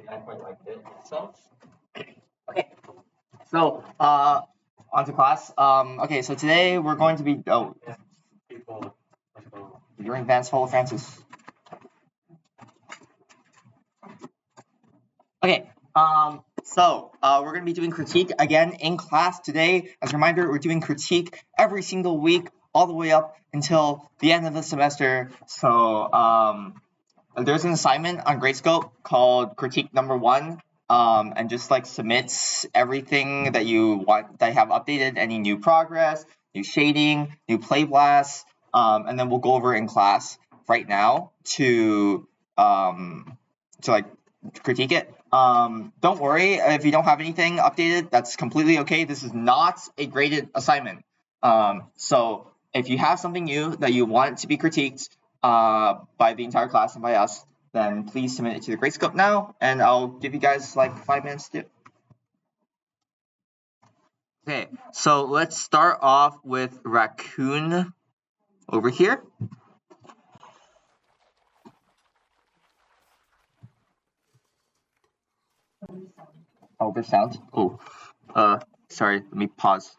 I quite liked it. So, okay. So, on to class. Okay, so today we're going to be. Oh, people. You're in Vance Follow Francis. Okay. So we're going to be doing critique again in class today. As a reminder, we're doing critique every single week, all the way up until the end of the semester. So there's an assignment on Gradescope called critique number 1. And just like submits everything that you want that have updated, any new progress, new shading, new play blasts, and then we'll go over in class right now to like critique it. Don't worry if you don't have anything updated. That's completely okay. This is not a graded assignment. So if you have something new that you want to be critiqued by the entire class and by us, then please submit it to the Gradescope now, and I'll give you guys like 5 minutes to do it. Okay, so let's start off with Raccoon over here. Oh, the sound. Oh, sorry. Let me pause.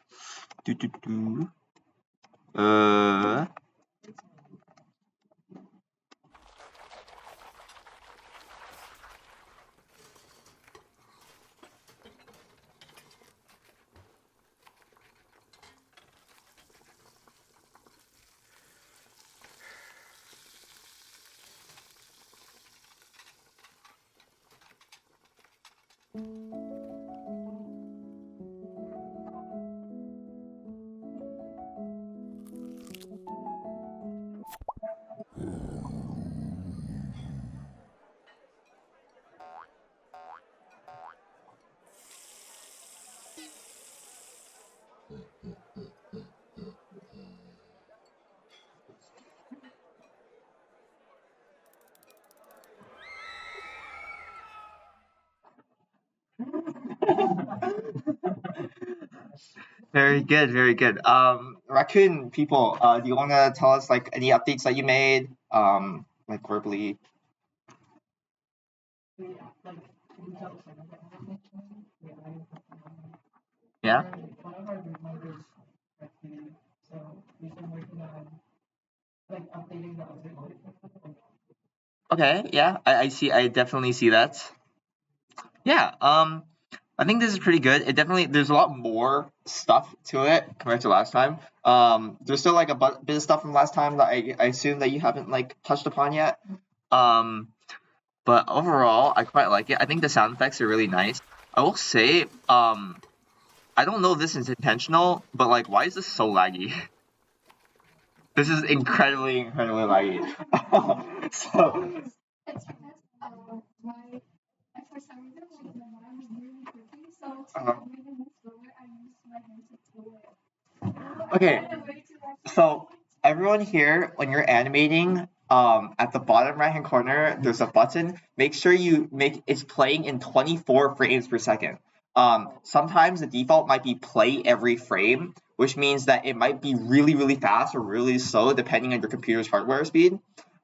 Very good, very good. Raccoon people, do you want to tell us like any updates that you made, like verbally? Yeah. Okay. Yeah. I see. I definitely see that. Yeah. I think this is pretty good. There's a lot more stuff to it compared to last time. There's still like a bit of stuff from last time that I assume that you haven't like touched upon yet. But overall, I quite like it. I think the sound effects are really nice. I will say, I don't know if this is intentional, but like, why is this so laggy? This is incredibly, incredibly laggy. So, uh, okay. So everyone here, when you're animating, at the bottom right hand corner, there's a button. Make sure you make it's playing in 24 frames per second. Sometimes the default might be play every frame, which means that it might be really, really fast or really slow depending on your computer's hardware speed.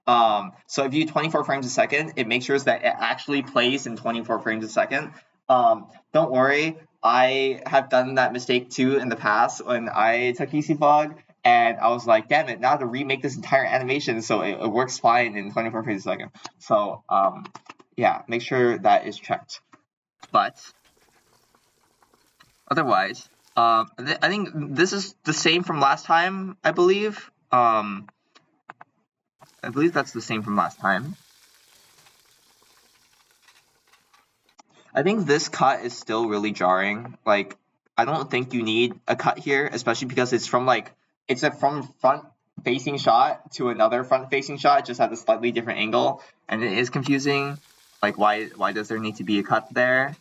So if you do 24 frames a second, it makes sure that it actually plays in 24 frames a second. Don't worry, I have done that mistake too in the past when I took ECFog, and I was like, damn it, now I have to remake this entire animation so it works fine in 24 frames a second. So yeah, make sure that is checked. But otherwise, I think this is the same from last time, I believe. I believe that's the same from last time. I think this cut is still really jarring. Like, I don't think you need a cut here, especially because it's from a front facing shot to another front facing shot, just at a slightly different angle, and it is confusing. Like, why does there need to be a cut there?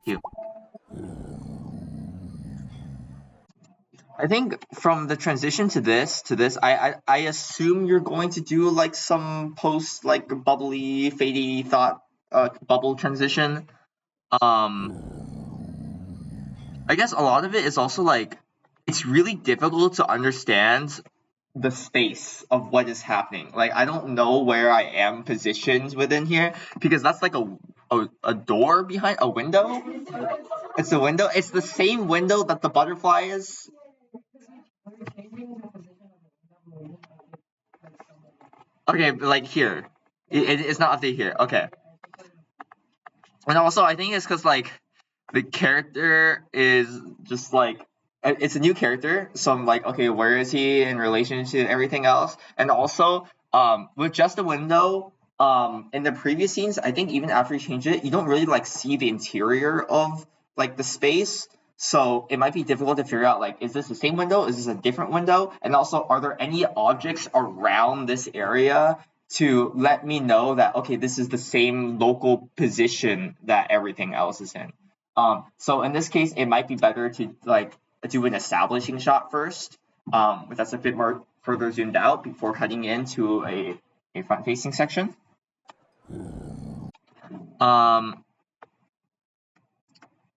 Cute. I think from the transition to this, I assume you're going to do like some post like bubbly, fadey thought bubble transition. I guess a lot of it is also like it's really difficult to understand the space of what is happening. Like I don't know where I am positioned within here because that's like a door behind a window. It's a window. It's the same window that the butterfly is. Okay, like here. It's not updated here. Okay. And also I think it's because like the character is just like it's a new character, so I'm like, okay, where is he in relation to everything else? And also, with just a window, in the previous scenes, I think even after you change it, you don't really like see the interior of like the space. So it might be difficult to figure out like, is this the same window? Is this a different window? And also, are there any objects around this area to let me know that okay, this is the same local position that everything else is in? So in this case, it might be better to like do an establishing shot first, that's a bit more further zoomed out before heading into a front-facing section. And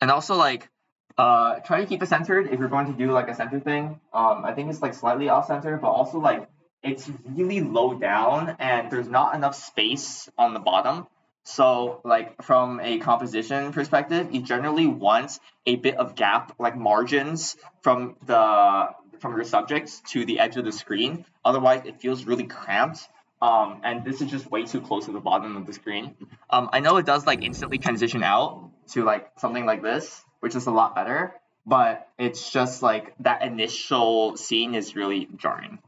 also like try to keep it centered if you're going to do like a center thing. I think it's like slightly off center, but also like it's really low down and there's not enough space on the bottom. So like from a composition perspective, you generally want a bit of gap, like margins from your subjects to the edge of the screen. Otherwise, it feels really cramped. And this is just way too close to the bottom of the screen. I know it does like instantly transition out to like something like this, which is a lot better, but it's just like that initial scene is really jarring.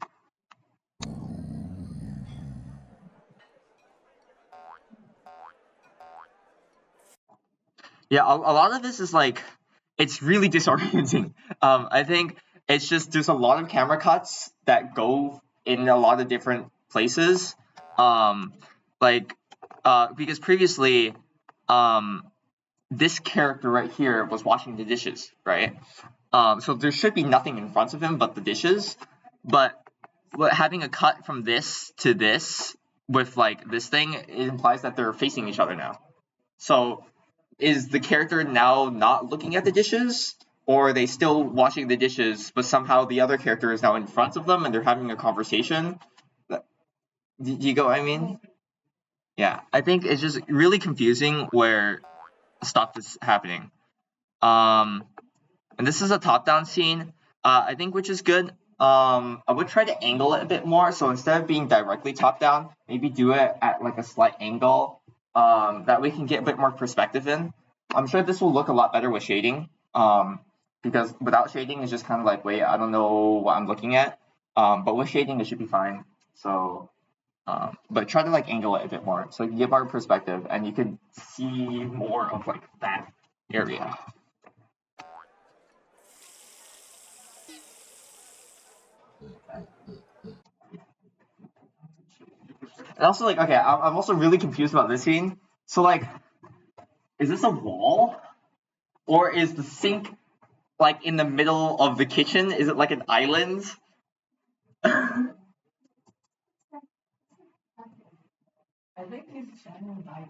Yeah, a lot of this is like it's really disorienting. I think it's just there's a lot of camera cuts that go in a lot of different places. Like because previously, this character right here was washing the dishes, right? So there should be nothing in front of him but the dishes. But having a cut from this to this with like this thing, it implies that they're facing each other now. So is the character now not looking at the dishes? Or are they still washing the dishes, but somehow the other character is now in front of them and they're having a conversation? Do you go what I mean? Yeah, I think it's just really confusing where stuff is happening. And this is a top-down scene, I think, which is good. I would try to angle it a bit more. So instead of being directly top-down, maybe do it at like a slight angle. That we can get a bit more perspective in. I'm sure this will look a lot better with shading. Because without shading, it's just kind of like, wait, I don't know what I'm looking at. But with shading, it should be fine. So, but try to like angle it a bit more so you can get more perspective and you can see more of like that area. And also, like, okay, I'm also really confused about this scene. So, like, is this a wall? Or is the sink, like, in the middle of the kitchen? Is it like an island? I think it's shining light.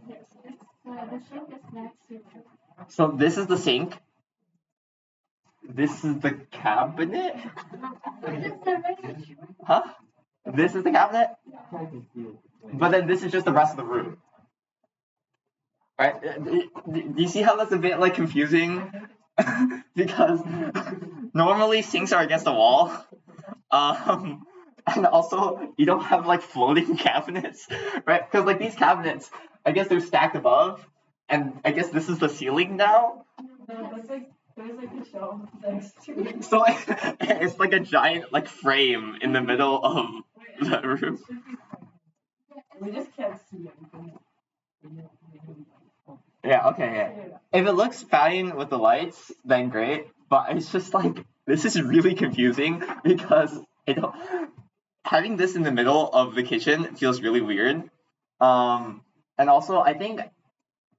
Yes, the sink is next to it. So, this is the sink. This is the cabinet? Huh? This is the cabinet? But then this is just the rest of the room. Right? Do you see how that's a bit like confusing? Because normally sinks are against the wall. And also you don't have like floating cabinets, right? Because like these cabinets, I guess they're stacked above, and I guess this is the ceiling now. No, there's like a shelf next to it. So it's like a giant like frame in the middle of the room. We just can't see anything. Yeah, okay, yeah. If it looks fine with the lights, then great. But it's just like this is really confusing because having this in the middle of the kitchen feels really weird. And also I think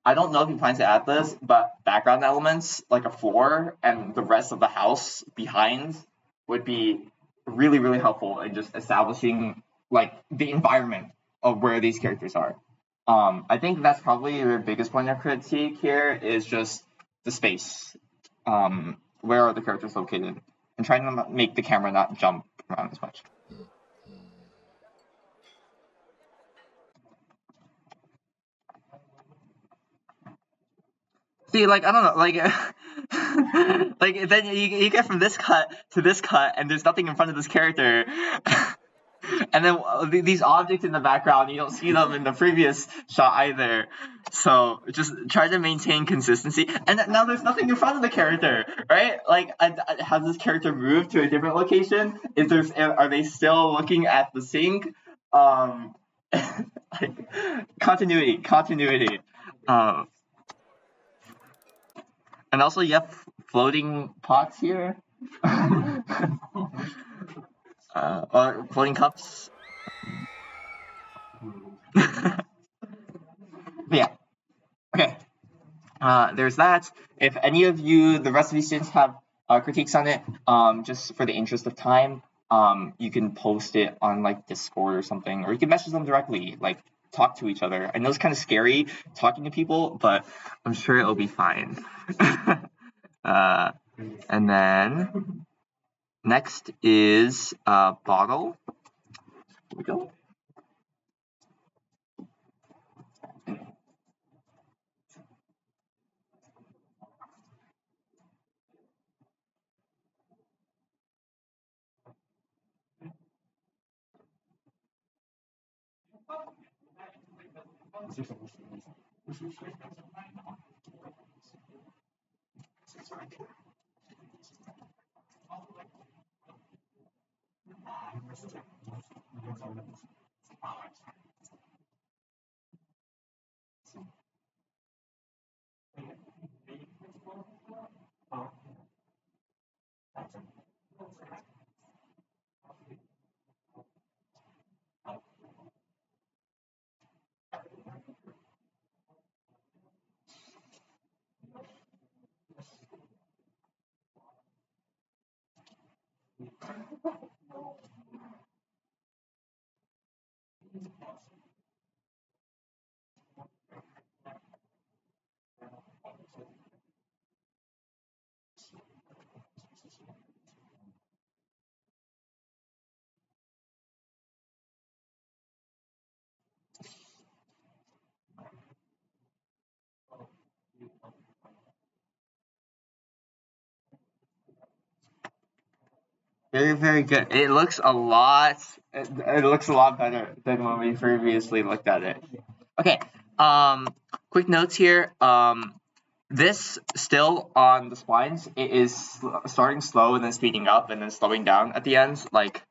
I don't know if he plans to add this, but background elements like a floor and the rest of the house behind would be really, really helpful in just establishing like the environment of where these characters are. I think that's probably the biggest point of critique here is just the space. where are the characters located, and trying to make the camera not jump around as much. See, like, I don't know, like, like then you get from this cut to this cut, and there's nothing in front of this character. And then these objects in the background, you don't see them in the previous shot either. So just try to maintain consistency. And now there's nothing in front of the character, right? Like, has this character moved to a different location? Are they still looking at the sink? Like, continuity. And also you have floating pots here. Or floating cups. Yeah. Okay. There's that. If any of you, the rest of you students, have critiques on it, just for the interest of time, you can post it on like Discord or something, or you can message them directly, like talk to each other. I know it's kind of scary talking to people, but I'm sure it'll be fine. And then next is bottle. Here we go. Very, very good. It looks a lot. It looks a lot better than when we previously looked at it. Okay. Quick notes here. This still on the splines. It is starting slow and then speeding up and then slowing down at the end. Like,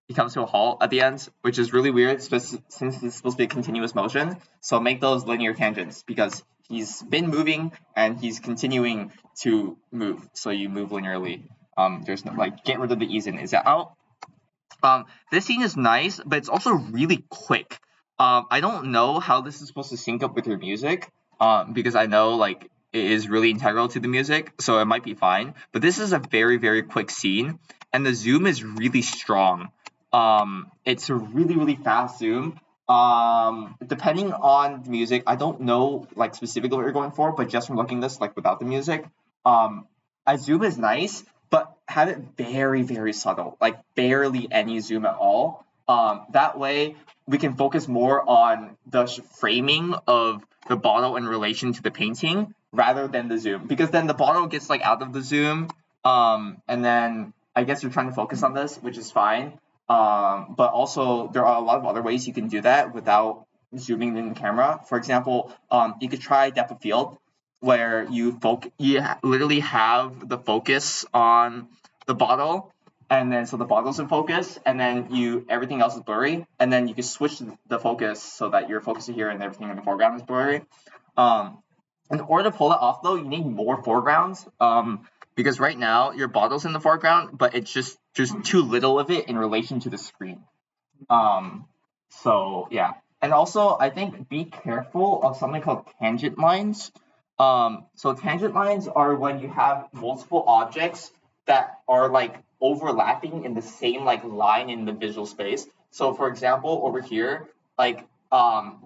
he comes to a halt at the end, which is really weird since it's supposed to be a continuous motion. So make those linear tangents because he's been moving and he's continuing to move. So you move linearly. There's no, like, get rid of the ease in. Is that out? This scene is nice, but it's also really quick. I don't know how this is supposed to sync up with your music, because I know, like, it is really integral to the music, so it might be fine. But this is a very, very quick scene, and the zoom is really strong. It's a really, really fast zoom. Depending on the music, I don't know, like, specifically what you're going for, but just from looking this, like, without the music, a zoom is nice, but have it very, very subtle, like barely any zoom at all. That way, we can focus more on the framing of the bottle in relation to the painting rather than the zoom, because then the bottle gets like out of the zoom, and then I guess you're trying to focus on this, which is fine. But also there are a lot of other ways you can do that without zooming in the camera. For example, you could try depth of field, where you literally have the focus on the bottle, and then so the bottle's in focus, and then everything else is blurry, and then you can switch the focus so that you're focusing here and everything in the foreground is blurry. In order to pull it off though, you need more foregrounds, because right now your bottle's in the foreground, but it's just too little of it in relation to the screen. So yeah. And also, I think be careful of something called tangent lines. So tangent lines are when you have multiple objects that are like overlapping in the same like line in the visual space. So for example, over here, like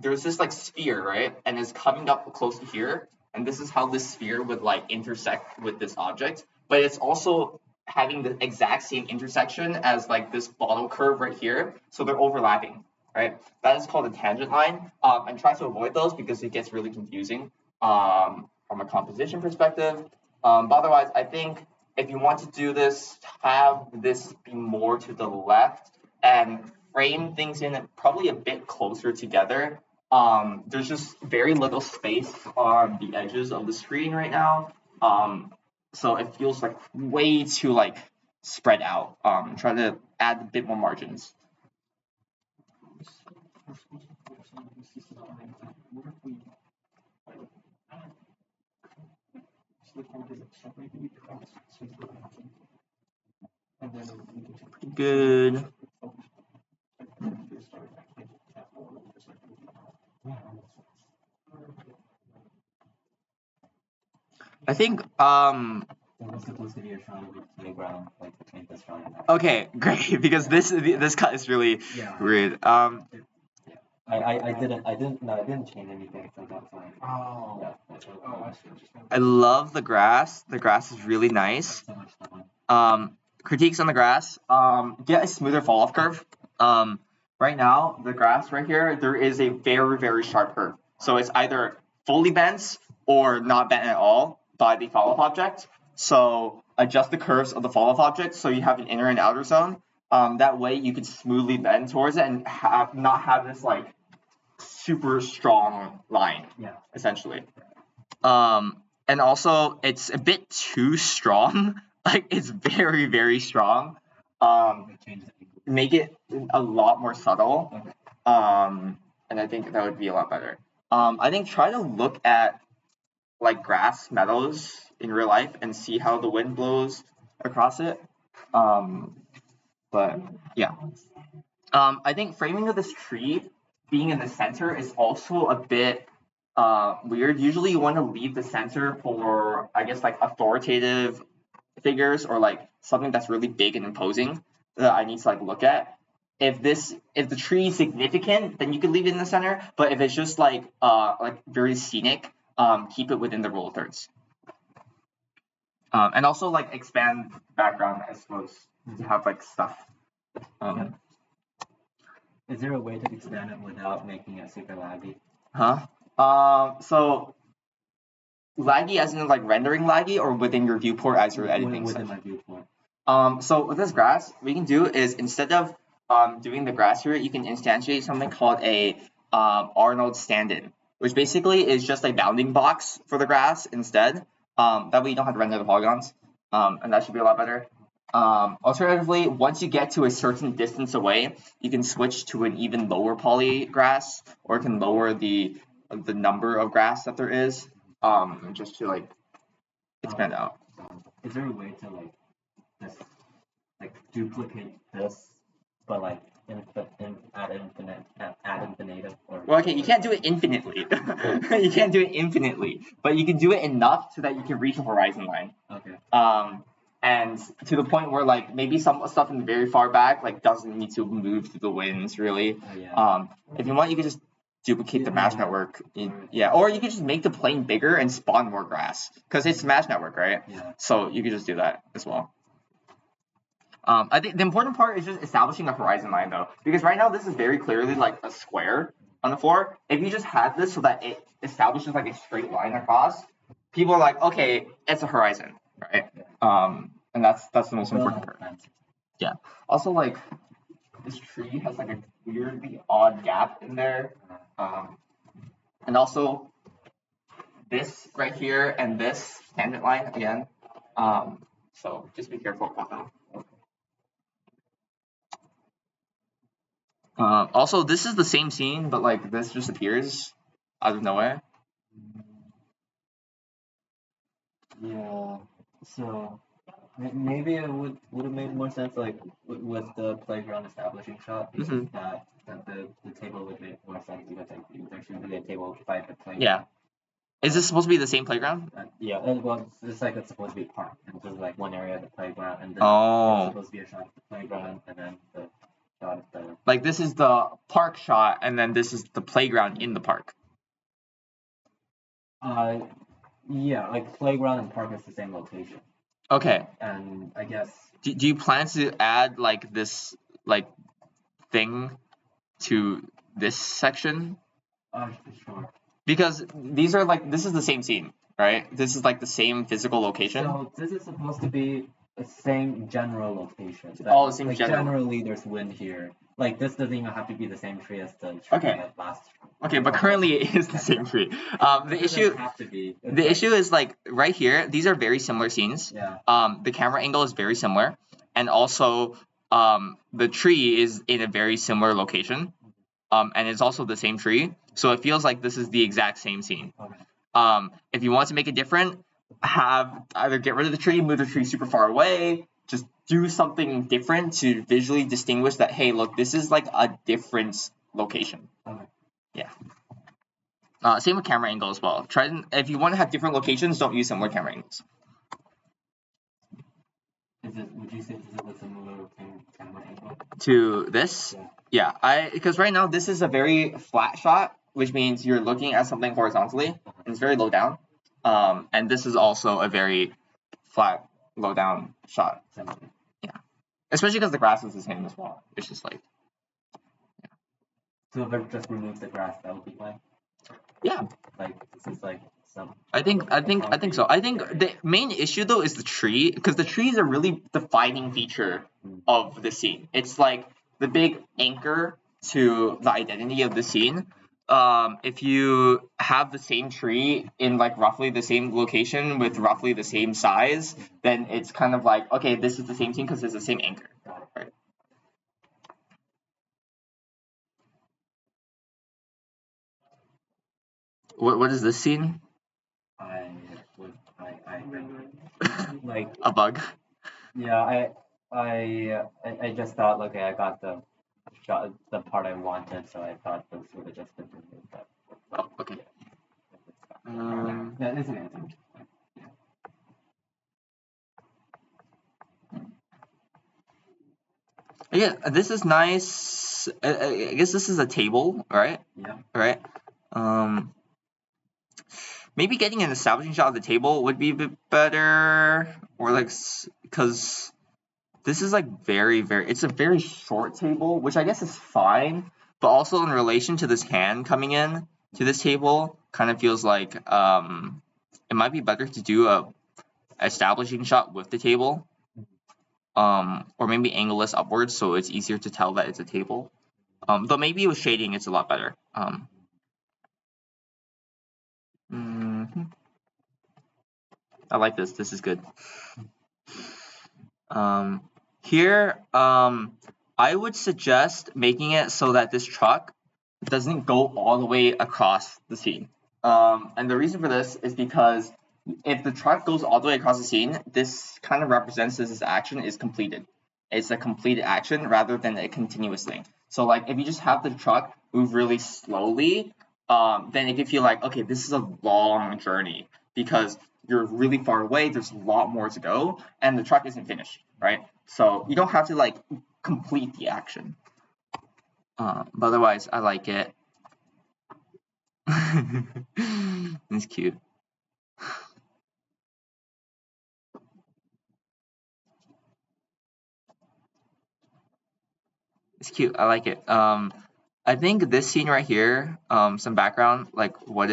there's this like sphere, right? And it's coming up close to here. and this is how this sphere would like intersect with this object, but it's also having the exact same intersection as like this bottle curve right here, so they're overlapping, right? That is called a tangent line, and try to avoid those because it gets really confusing from a composition perspective. But otherwise, I think if you want to do this, have this be more to the left and frame things in probably a bit closer together. There's just very little space on the edges of the screen right now. So it feels like way too like spread out. Try to add a bit more margins. Good. I think It's supposed to be a shot of the playground, like the paint that's shot. Okay, great, because this cut is really weird. I didn't change anything, so that's fine. Oh. Yeah. I see what you're saying. I love the grass. The grass is really nice. So much fun. Critiques on the grass. Get a smoother fall off curve. Right now, the grass right here, there is a very, very sharp curve. So it's either fully bent or not bent at all by the fall off object. So adjust the curves of the fall off object so you have an inner and outer zone. That way you can smoothly bend towards it and not have this like super strong line, essentially. And also it's a bit too strong. Like it's very, very strong. Make it a lot more subtle. And I think that would be a lot better. I think try to look at like grass meadows in real life and see how the wind blows across it. But yeah. I think framing of this tree being in the center is also a bit weird. Usually you want to leave the center for, I guess, like authoritative figures or like something that's really big and imposing that I need to like look at. If the tree is significant, then you can leave it in the center. But if it's just like very scenic, keep it within the rule of thirds. And also like expand background, I suppose, to have like stuff. Is there a way to expand it without making it super laggy? So laggy as in like rendering laggy or within your viewport as you're editing within stuff? my viewport. So with this grass, what you can do is instead of doing the grass here, you can instantiate something called a Arnold stand-in, which basically is just a bounding box for the grass instead. That way you don't have to render the polygons, and that should be a lot better. Alternatively, once you get to a certain distance away, you can switch to an even lower poly grass, or it can lower the number of grass that there is, just to like expand out. Is there a way to like just like duplicate this, but like ad infinitum? Or well, okay, you can't do it infinitely. You can't do it infinitely, but you can do it enough so that you can reach a horizon line. Okay. And to the point where like maybe some stuff in the very far back like doesn't need to move through the winds really. If you want, you can just duplicate the mesh network. Or you can just make the plane bigger and spawn more grass because it's mesh network, right? So you can just do that as well. I think the important part is just establishing a horizon line though, because right now this is very clearly like a square on the floor. If you just had this so that it establishes like a straight line across, people are like, okay, it's a horizon, right? And that's the most important part. Yeah. Also, like this tree has like a weirdly odd gap in there, and also this right here and this tangent line again. So just be careful about that. Also, this is the same scene, but like this just appears out of nowhere. Yeah. So maybe it would have made more sense like with the playground establishing shot because that the table would make more sense because like, it would actually be a table by the playground. Yeah. Is this supposed to be the same playground? Yeah. Well, it's like it's supposed to be park, and there's like one area of the playground, and then it's supposed to be a shot of the playground, and then the shot of the. Like this is the park shot, and then this is the playground in the park. Yeah, like playground and park is the same location. Okay. And I guess. Do you plan to add like this like thing to this section? Sure. Because these are like this is the same scene, right? This is like the same physical location. So this is supposed to be the same general location. All the same like general. Generally, there's wind here. Like this doesn't even have to be the same tree as the tree Okay. that last. Okay, but currently it is the same tree. The issue. Have to be. The issue is like right here. These are very similar scenes. Yeah. The camera angle is very similar, and also the tree is in a very similar location. And it's also the same tree, so it feels like this is the exact same scene. Okay. If you want to make it different, have either get rid of the tree, move the tree super far away, just do something different to visually distinguish that, hey, look, this is like a different location. Okay. Yeah. Same with camera angle as well. If you want to have different locations, don't use similar camera angles. Would you say this is a similar camera angle? To this? Yeah. Because right now this is a very flat shot, which means you're looking at something horizontally, and it's very low down. And this is also a very flat, low down shot. Yeah. Especially because the grass is the same as well. It's just like. Yeah. So if I just remove the grass, that would be fine. Yeah. Like this is like some. I think so. I think the main issue though is the tree, because the tree is a really defining feature of the scene. It's like the big anchor to the identity of the scene. If you have the same tree in like roughly the same location with roughly the same size, then it's kind of like, okay, this is the same scene because it's the same anchor. Right? What is this scene? I like a bug. Yeah, I just thought, okay, I got the shot, the part I wanted, so I thought this would have just been removed. But oh, okay. Yeah, it's okay. Yeah, this is nice. I guess this is a table, right? Yeah. Right. Maybe getting an establishing shot of the table would be a bit better, or like, because this is like it's a very short table, which I guess is fine, but also in relation to this hand coming in to this table, kind of feels like it might be better to do a establishing shot with the table, or maybe angle this upwards so it's easier to tell that it's a table. Though maybe with shading it's a lot better. I like this. This is good. Here, I would suggest making it so that this truck doesn't go all the way across the scene. And the reason for this is because if the truck goes all the way across the scene, this kind of represents this action is completed. It's a completed action rather than a continuous thing. So like if you just have the truck move really slowly, then it can feel like, okay, this is a long journey because you're really far away, there's a lot more to go, and the truck isn't finished, right? So you don't have to like complete the action. But otherwise, I like it. It's cute. It's cute. I like it. I think this scene right here, some background, like where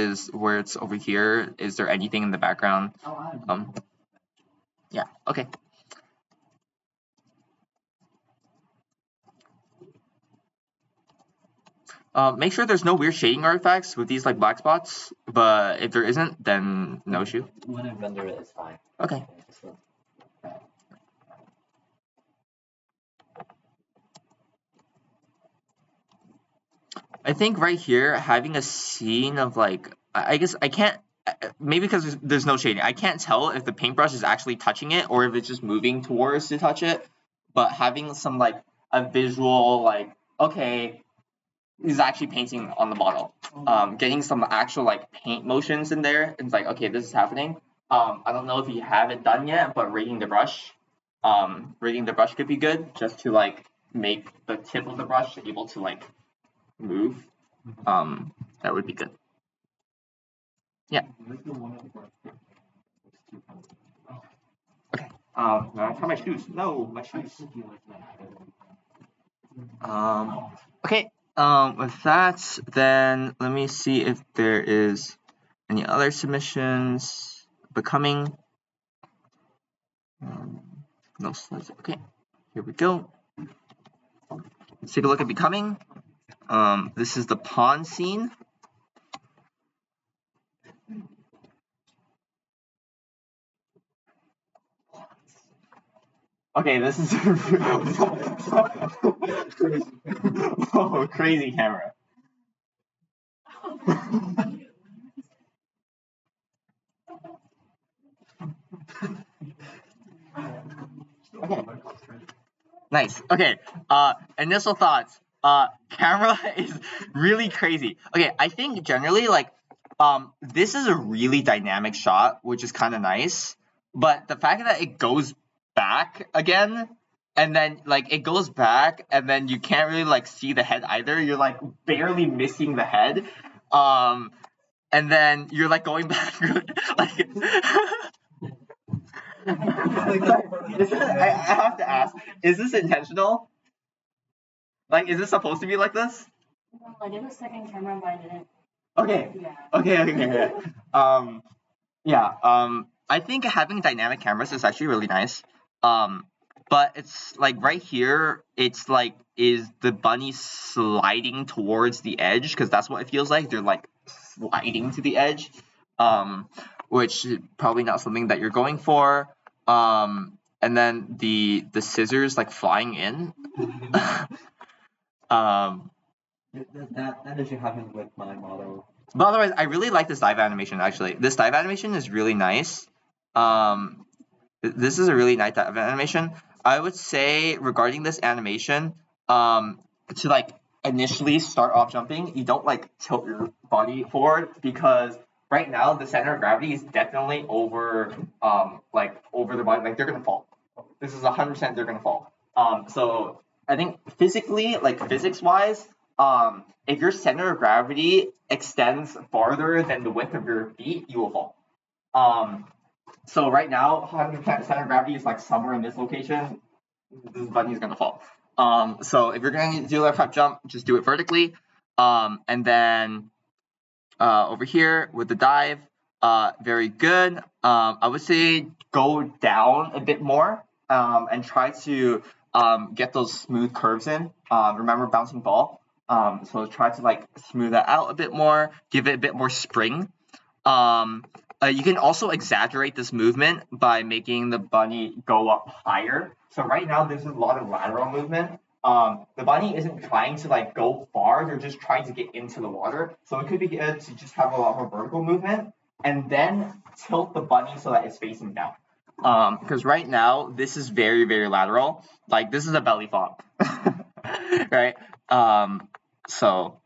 it's over here. Is there anything in the background? Yeah. Okay. Make sure there's no weird shading artifacts with these like black spots, but if there isn't, then no issue. When I render it, it's fine. Okay. I think right here, having a scene of like, I guess I can't, maybe because there's no shading, I can't tell if the paintbrush is actually touching it or if it's just moving towards to touch it, but having some like a visual like, okay, he's actually painting on the model. Getting some actual like paint motions in there, it's like, okay, this is happening. I don't know if you have it done yet, but rating the brush could be good just to like make the tip of the brush able to like move. That would be good. Yeah. Okay. Now I try my shoes. No, my shoes. Okay. With that, then let me see if there is any other submissions becoming. No slides. Okay. Here we go. Let's take a look at becoming. This is the pawn scene. Okay, this is oh, crazy camera. Okay. Nice. Okay. Initial thoughts. Camera is really crazy. Okay, I think generally this is a really dynamic shot, which is kind of nice. But the fact that it goes back again, and then it goes back, and then you can't really see the head either. You're barely missing the head. And then you're going back I have to ask, is this intentional? Is this supposed to be like this? No, I did a second camera, but I didn't. Okay. Yeah. Okay. I think having dynamic cameras is actually really nice. But it's right here, it's is the bunny sliding towards the edge? Because that's what it feels like. They're sliding to the edge. Which is probably not something that you're going for. And then the scissors flying in. That issue happened with my model. But otherwise, I really like this dive animation, actually. This dive animation is really nice. This is a really nice dive animation. I would say, regarding this animation, to initially start off jumping, you don't tilt your body forward, because right now the center of gravity is definitely over over their body. They're gonna fall. This is 100% they're gonna fall. So I think physically, physics wise, if your center of gravity extends farther than the width of your feet, you will fall. So right now, 100% center of gravity is somewhere in this location. This bunny is gonna fall. So if you're gonna do a prep jump, just do it vertically. And then over here with the dive, very good. I would say go down a bit more and try to get those smooth curves in. Remember bouncing ball. So try to smooth that out a bit more, give it a bit more spring. You can also exaggerate this movement by making the bunny go up higher. So right now there's a lot of lateral movement. The bunny isn't trying to go far, they're just trying to get into the water. So it could be good to just have a lot more vertical movement and then tilt the bunny so that it's facing down. Because right now this is very, very lateral. This is a belly flop. Right? So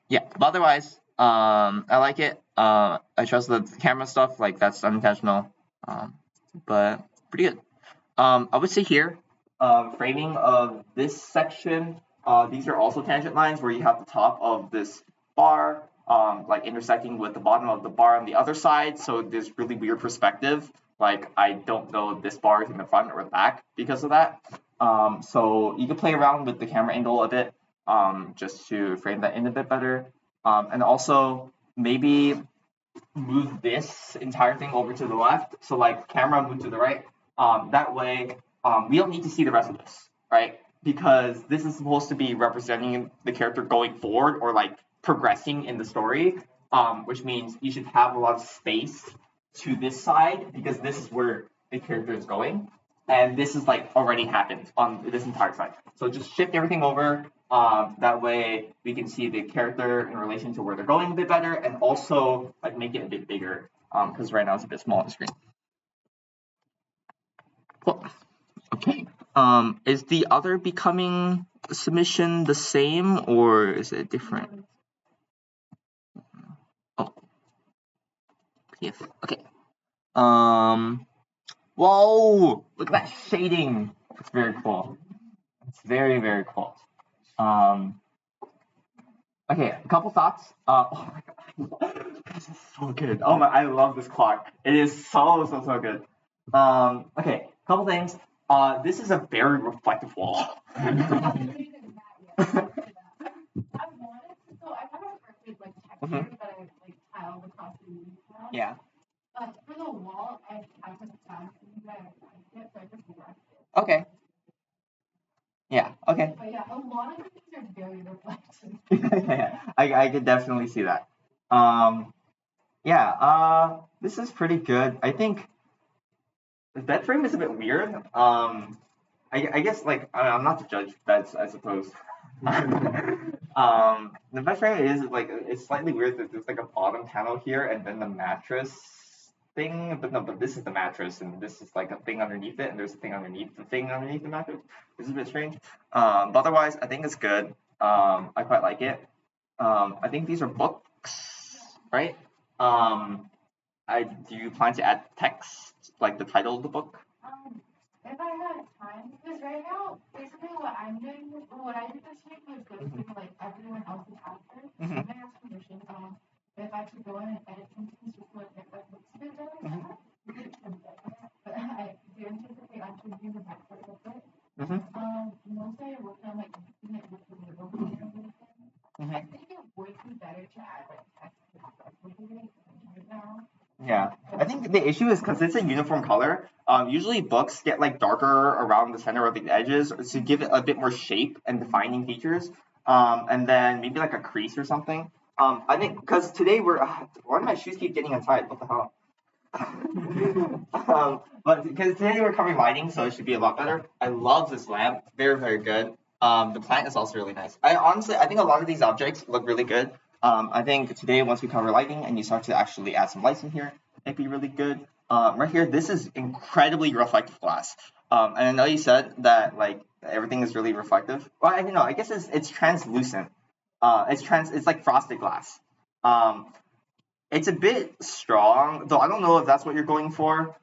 yeah, but otherwise, I like it. I trust the camera stuff, that's unintentional. But pretty good. I would say here, framing of this section, these are also tangent lines where you have the top of this bar, intersecting with the bottom of the bar on the other side. So there's really weird perspective. I don't know if this bar is in the front or the back because of that. So you can play around with the camera angle a bit, just to frame that in a bit better. And also maybe move this entire thing over to the left. So camera move to the right. That way, we don't need to see the rest of this, right? Because this is supposed to be representing the character going forward or progressing in the story, which means you should have a lot of space to this side because this is where the character is going. And this is already happened on this entire side. So just shift everything over. That way we can see the character in relation to where they're going a bit better, and also make it a bit bigger because right now it's a bit small on the screen. Cool. Okay. Is the other becoming submission the same or is it different? Oh. Yes. Okay. Whoa! Look at that shading. It's very cool. It's very, very cool. Okay, a couple thoughts. Oh my god, this is so good. Oh my, I love this clock. It is so good. Okay, couple things. This is a very reflective wall. Yeah. But for the wall, I haven't found something that I like it, so I just left it. Okay. Yeah. Okay. But yeah, a lot of things are very reflective. I could definitely see that. Yeah. This is pretty good. I think the bed frame is a bit weird. I guess like I'm not to judge beds, I suppose. The bed frame is like it's slightly weird that there's like a bottom panel here and then the mattress thing, but no, but this is the mattress and this is like a thing underneath it and there's a thing underneath the thing underneath the mattress. This is a bit strange. But otherwise, I think it's good. I quite like it. I think these are books, right? Do you plan to add text like the title of the book? If I had time, because right now, basically what I did this week was go through like everyone else's answers. Mhm. And I asked permission if I could go in and edit some things just so it looks a bit better. But I do anticipate actually doing the back part of it. Mostly I worked on like making it look a little bit I think it would be better to add like text right now. Yeah, I think the issue is because it's a uniform color. Usually books get like darker around the center of the edges to give it a bit more shape and defining features. And then maybe like a crease or something. I think because today why do my shoes keep getting untied? What the hell? But because today we're covering lighting, so it should be a lot better. I love this lamp, very good. The plant is also really nice. I think a lot of these objects look really good. I think today once we cover lighting and you start to actually add some lights in here, it'd be really good. Right here, this is incredibly reflective glass. And I know you said that like everything is really reflective. Well, I don't know. I guess it's translucent. It's like frosted glass. It's a bit strong, though I don't know if that's what you're going for.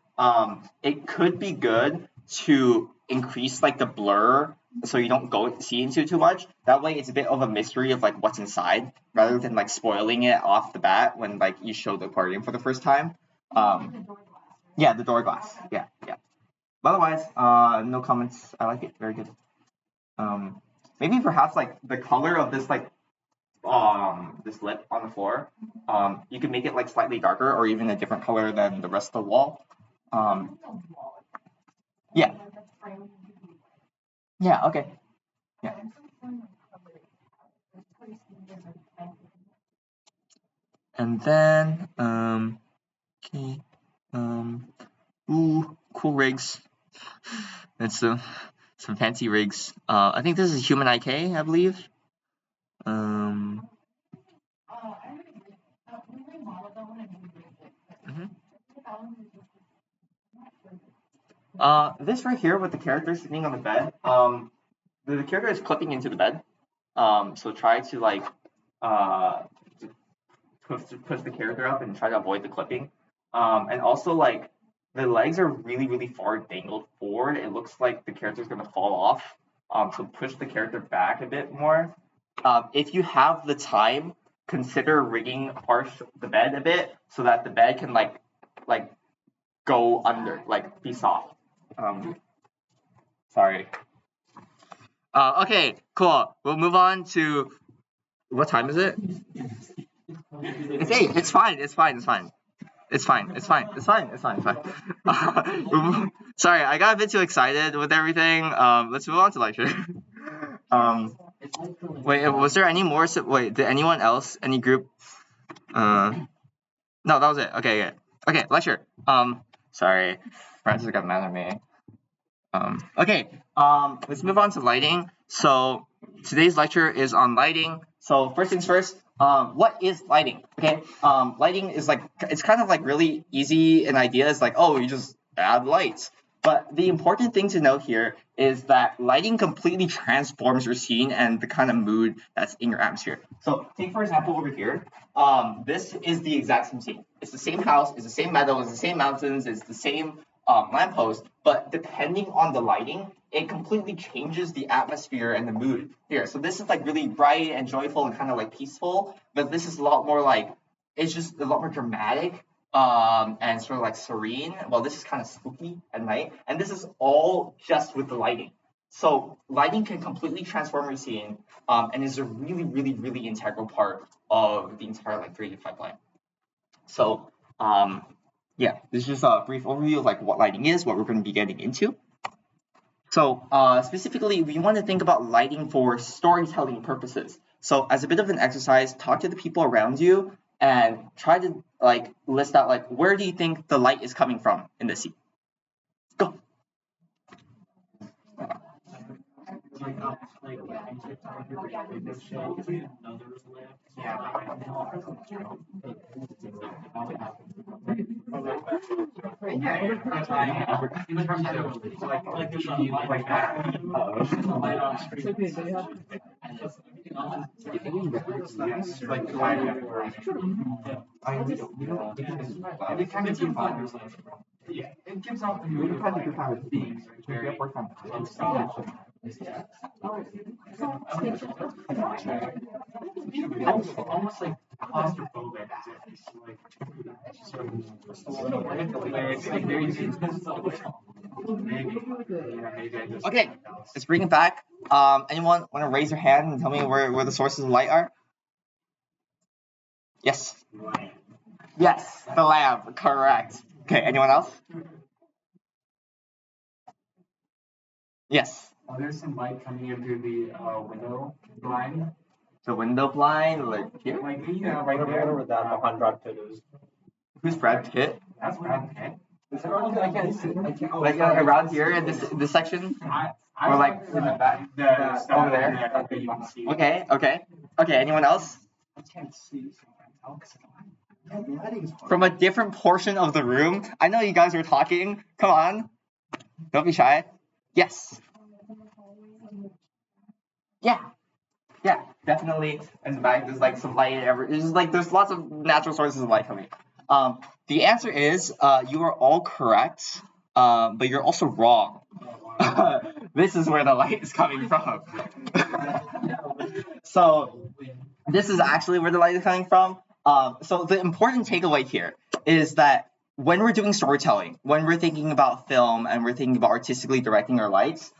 It could be good to increase like the blur so you don't go see into it too much. That way it's a bit of a mystery of like what's inside rather than like spoiling it off the bat when like you show the aquarium for the first time. Yeah, the door glass. Yeah. But otherwise, no comments. I like it. Very good. Maybe perhaps like the color of this like this lip on the floor, you can make it like slightly darker or even a different color than the rest of the wall. Yeah. Yeah, okay. Yeah. And then okay. Ooh, cool rigs. That's some fancy rigs. I think this is Human IK, I believe. This right here with the character sitting on the bed, the character is clipping into the bed. So try to like push the character up and try to avoid the clipping. And also like the legs are really far dangled forward. It looks like the character is gonna fall off. So push the character back a bit more. If you have the time, consider rigging the bed a bit so that the bed can like go under, like be soft. Sorry. Okay, cool. We'll move on to what time is it? It's 8. It's fine. Sorry, I got a bit too excited with everything. Let's move on to lecture. Wait, was there any more? Wait, did anyone else? Any group? No, that was it. Okay, lecture. Sorry, Francis got mad at me. Okay, let's move on to lighting. So today's lecture is on lighting. So first things first, what is lighting? Okay, lighting is like, it's kind of like really easy an idea. It's like, oh, you just add lights. But the important thing to note here is that lighting completely transforms your scene and the kind of mood that's in your atmosphere. So take for example over here, this is the exact same scene. It's the same house, it's the same meadow, it's the same mountains, it's the same lamppost, but depending on the lighting, it completely changes the atmosphere and the mood here. So this is like really bright and joyful and kind of like peaceful, but this is a lot more like, it's just a lot more dramatic and sort of like serene. Well, this is kind of spooky at night, and this is all just with the lighting. So lighting can completely transform your scene, and is a really, really, really integral part of the entire like creative pipeline. So yeah, this is just a brief overview of like what lighting is, what we're going to be getting into. So specifically, we want to think about lighting for storytelling purposes. So as a bit of an exercise, talk to the people around you and try to like list out like where do you think the light is coming from in the scene. Go. Yeah, it gives off the mood of being very almost like claustrophobic. Okay, let's bring it back. Anyone want to raise your hand and tell me where the sources of light are? Yes. Yes, the lamp. Correct. Okay, anyone else? Yes. There's some light coming in through the window blind. The window blind, like here? Like, yeah, right there where that behind Brad Pitt is. Who's Brad Pitt? That's Brad Pitt. I can't see. Like around here in this section? Or like in the back? Over there? Okay. Anyone else? I can't see. From a different portion of the room? I know you guys are talking. Come on. Don't be shy. Yes. Yeah, definitely. In the back, there's like some light. There's lots of natural sources of light coming. The answer is you are all correct, but you're also wrong. This is where the light is coming from. So this is actually where the light is coming from. So the important takeaway here is that when we're doing storytelling, when we're thinking about film and we're thinking about artistically directing our lights,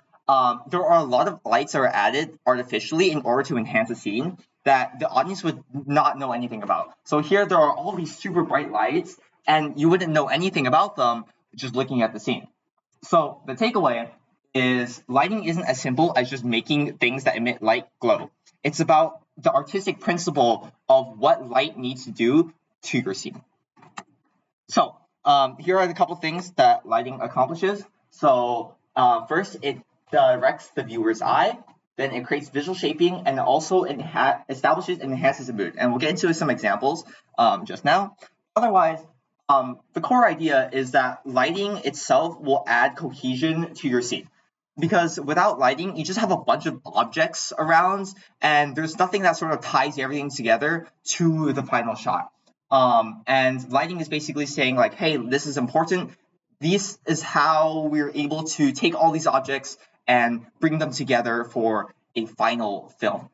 there are a lot of lights that are added artificially in order to enhance a scene that the audience would not know anything about. So here there are all these super bright lights, and you wouldn't know anything about them just looking at the scene. So the takeaway is lighting isn't as simple as just making things that emit light glow. It's about the artistic principle of what light needs to do to your scene. So here are the couple things that lighting accomplishes. So first, it directs the viewer's eye, then it creates visual shaping, and also establishes and enhances the mood. And we'll get into some examples just now. Otherwise, the core idea is that lighting itself will add cohesion to your scene. Because without lighting, you just have a bunch of objects around, and there's nothing that sort of ties everything together to the final shot. And lighting is basically saying like, hey, this is important. This is how we're able to take all these objects and bring them together for a final film.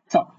So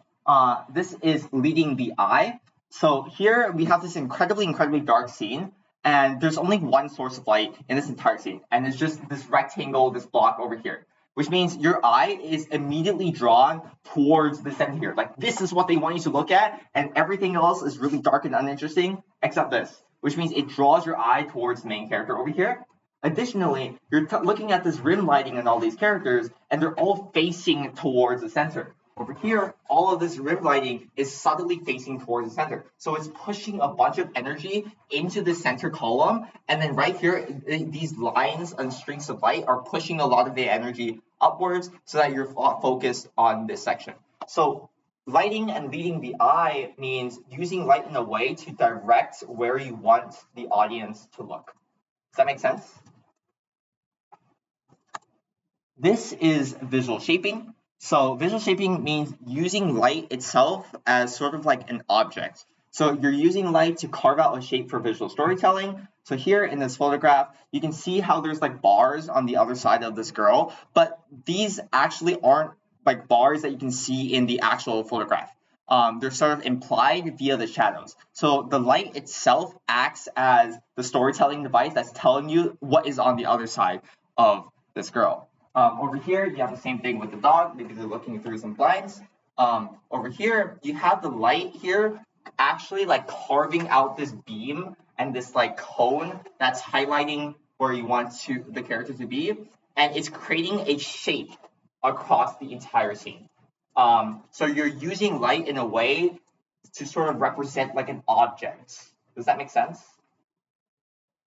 this is leading the eye. So here we have this incredibly dark scene, and there's only one source of light in this entire scene, and it's just this rectangle, this block over here, which means your eye is immediately drawn towards the center here. Like this is what they want you to look at, and everything else is really dark and uninteresting except this, which means it draws your eye towards the main character over here. Additionally, you're looking at this rim lighting and all these characters, and they're all facing towards the center. Over here, all of this rim lighting is subtly facing towards the center. So it's pushing a bunch of energy into the center column. And then right here, these lines and streaks of light are pushing a lot of the energy upwards so that you're focused on this section. So lighting and leading the eye means using light in a way to direct where you want the audience to look. Does that make sense? This is visual shaping. So visual shaping means using light itself as sort of like an object. So you're using light to carve out a shape for visual storytelling. So here in this photograph, you can see how there's like bars on the other side of this girl, but these actually aren't like bars that you can see in the actual photograph. They're sort of implied via the shadows. So the light itself acts as the storytelling device that's telling you what is on the other side of this girl. Over here, you have the same thing with the dog. Maybe they're looking through some blinds. Over here, you have the light here actually like carving out this beam and this like cone that's highlighting where you want the character to be, and it's creating a shape across the entire scene. So you're using light in a way to sort of represent like an object. Does that make sense?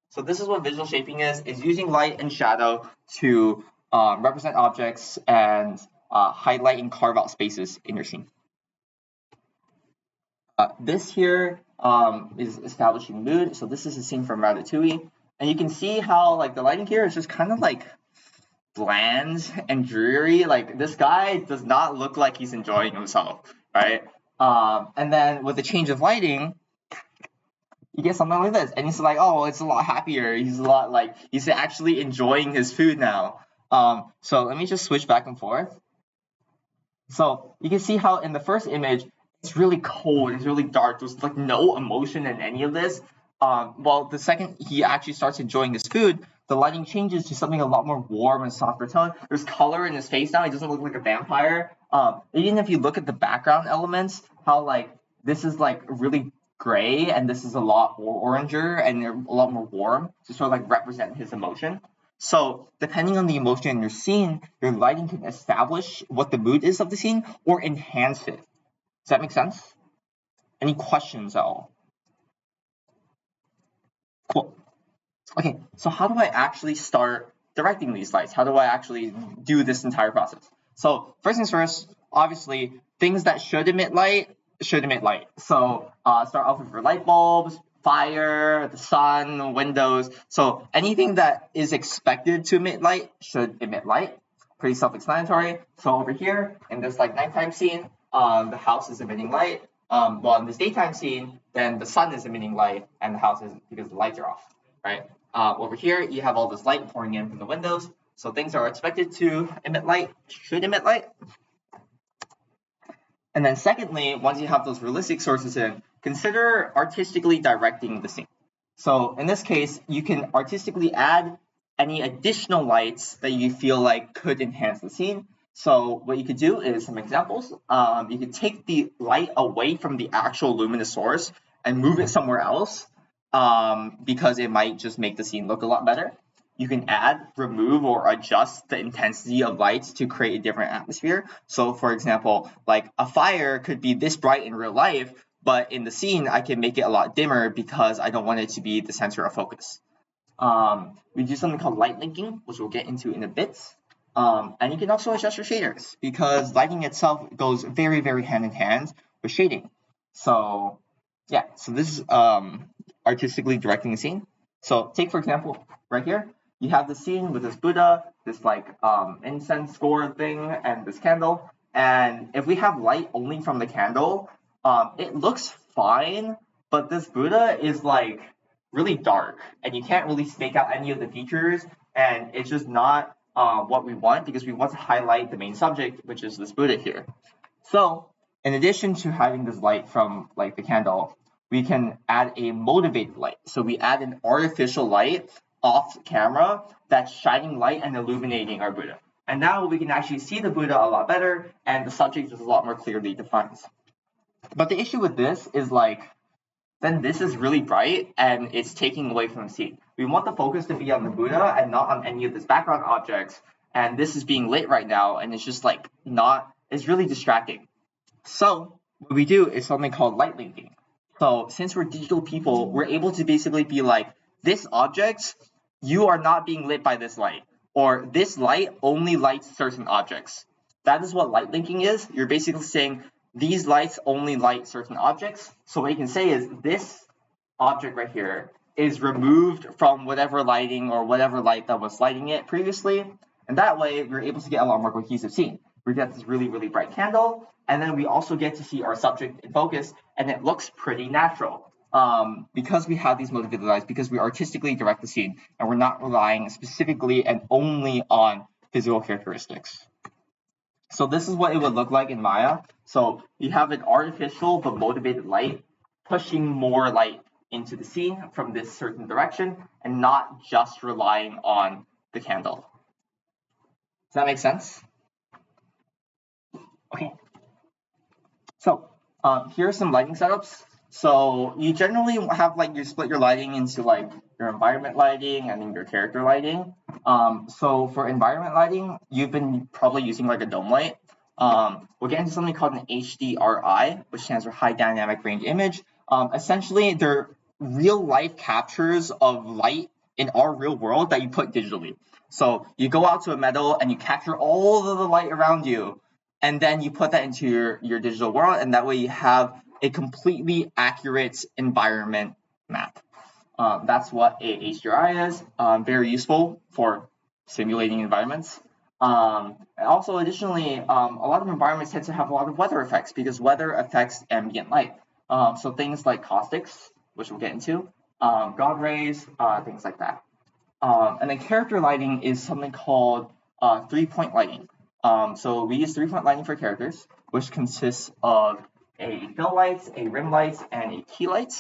So this is what visual shaping is using light and shadow to represent objects and highlight and carve out spaces in your scene. This here is establishing mood. So this is a scene from Ratatouille. And you can see how like the lighting here is just kind of like bland and dreary. Like this guy does not look like he's enjoying himself, right? And then with the change of lighting, you get something like this, and he's like, oh, it's a lot happier. He's actually enjoying his food now. So let me just switch back and forth. So you can see how in the first image, it's really cold, it's really dark. There's like no emotion in any of this. Well, the second he actually starts enjoying his food, the lighting changes to something a lot more warm and softer tone. There's color in his face now. He doesn't look like a vampire. Even if you look at the background elements, how like this is like really gray and this is a lot more oranger and they're a lot more warm to sort of like represent his emotion. So depending on the emotion in your scene, your lighting can establish what the mood is of the scene or enhance it. Does that make sense? Any questions at all? Cool. Okay, so how do I actually start directing these lights? How do I actually do this entire process? So first things first, obviously, things that should emit light. So start off with your light bulbs, fire, the sun, windows. So anything that is expected to emit light should emit light. Pretty self-explanatory. So over here, in this like nighttime scene, the house is emitting light. Well, in this daytime scene, then the sun is emitting light and the house isn't because the lights are off, right? Over here, you have all this light pouring in from the windows. So things that are expected to emit light should emit light. And then secondly, once you have those realistic sources in, consider artistically directing the scene. So in this case, you can artistically add any additional lights that you feel like could enhance the scene. So what you could do is some examples. You could take the light away from the actual luminous source and move it somewhere else because it might just make the scene look a lot better. You can add, remove, or adjust the intensity of lights to create a different atmosphere. So for example, like a fire could be this bright in real life, but in the scene, I can make it a lot dimmer because I don't want it to be the center of focus. We do something called light linking, which we'll get into in a bit. And you can also adjust your shaders because lighting itself goes very, very hand in hand with shading. So yeah, so this is artistically directing the scene. So take, for example, right here, you have the scene with this Buddha, this like incense score thing, and this candle. And if we have light only from the candle, it looks fine, but this Buddha is like really dark, and you can't really make out any of the features, and it's just not what we want because we want to highlight the main subject, which is this Buddha here. So in addition to having this light from like the candle, we can add a motivated light. So we add an artificial light off camera that's shining light and illuminating our Buddha. And now we can actually see the Buddha a lot better and the subject is a lot more clearly defined. But the issue with this is like, then this is really bright and it's taking away from the scene. We want the focus to be on the Buddha and not on any of this background objects. And this is being lit right now and it's just like it's really distracting. So what we do is something called light linking. So since we're digital people, we're able to basically be like, this object, you are not being lit by this light. Or this light only lights certain objects. That is what light linking is. You're basically saying these lights only light certain objects. So what you can say is this object right here is removed from whatever lighting or whatever light that was lighting it previously. And that way, we're able to get a lot more cohesive scene. We get this really, really bright candle, And then we also get to see our subject in focus, and it looks pretty natural. Because we have these motivated lights, because we artistically direct the scene, and we're not relying specifically and only on physical characteristics. So this is what it would look like in Maya. So you have an artificial but motivated light pushing more light into the scene from this certain direction and not just relying on the candle. Does that make sense? Okay. So here are some lighting setups. So you generally have like you split your lighting into like your environment lighting and then your character lighting. So for environment lighting, you've been probably using like a dome light. We'll get into something called an HDRI, which stands for High Dynamic Range Image. Essentially, they're real life captures of light in our real world that you put digitally. So you go out to a meadow and you capture all of the light around you, and then you put that into your digital world, and that way you have a completely accurate environment map. That's what a HDRI is. Very useful for simulating environments. And also, additionally, a lot of environments tend to have a lot of weather effects because weather affects ambient light. So things like caustics, which we'll get into, God rays, things like that. And then character lighting is something called 3-point lighting. So we use 3-point lighting for characters, which consists of a fill light, a rim light, and a key light.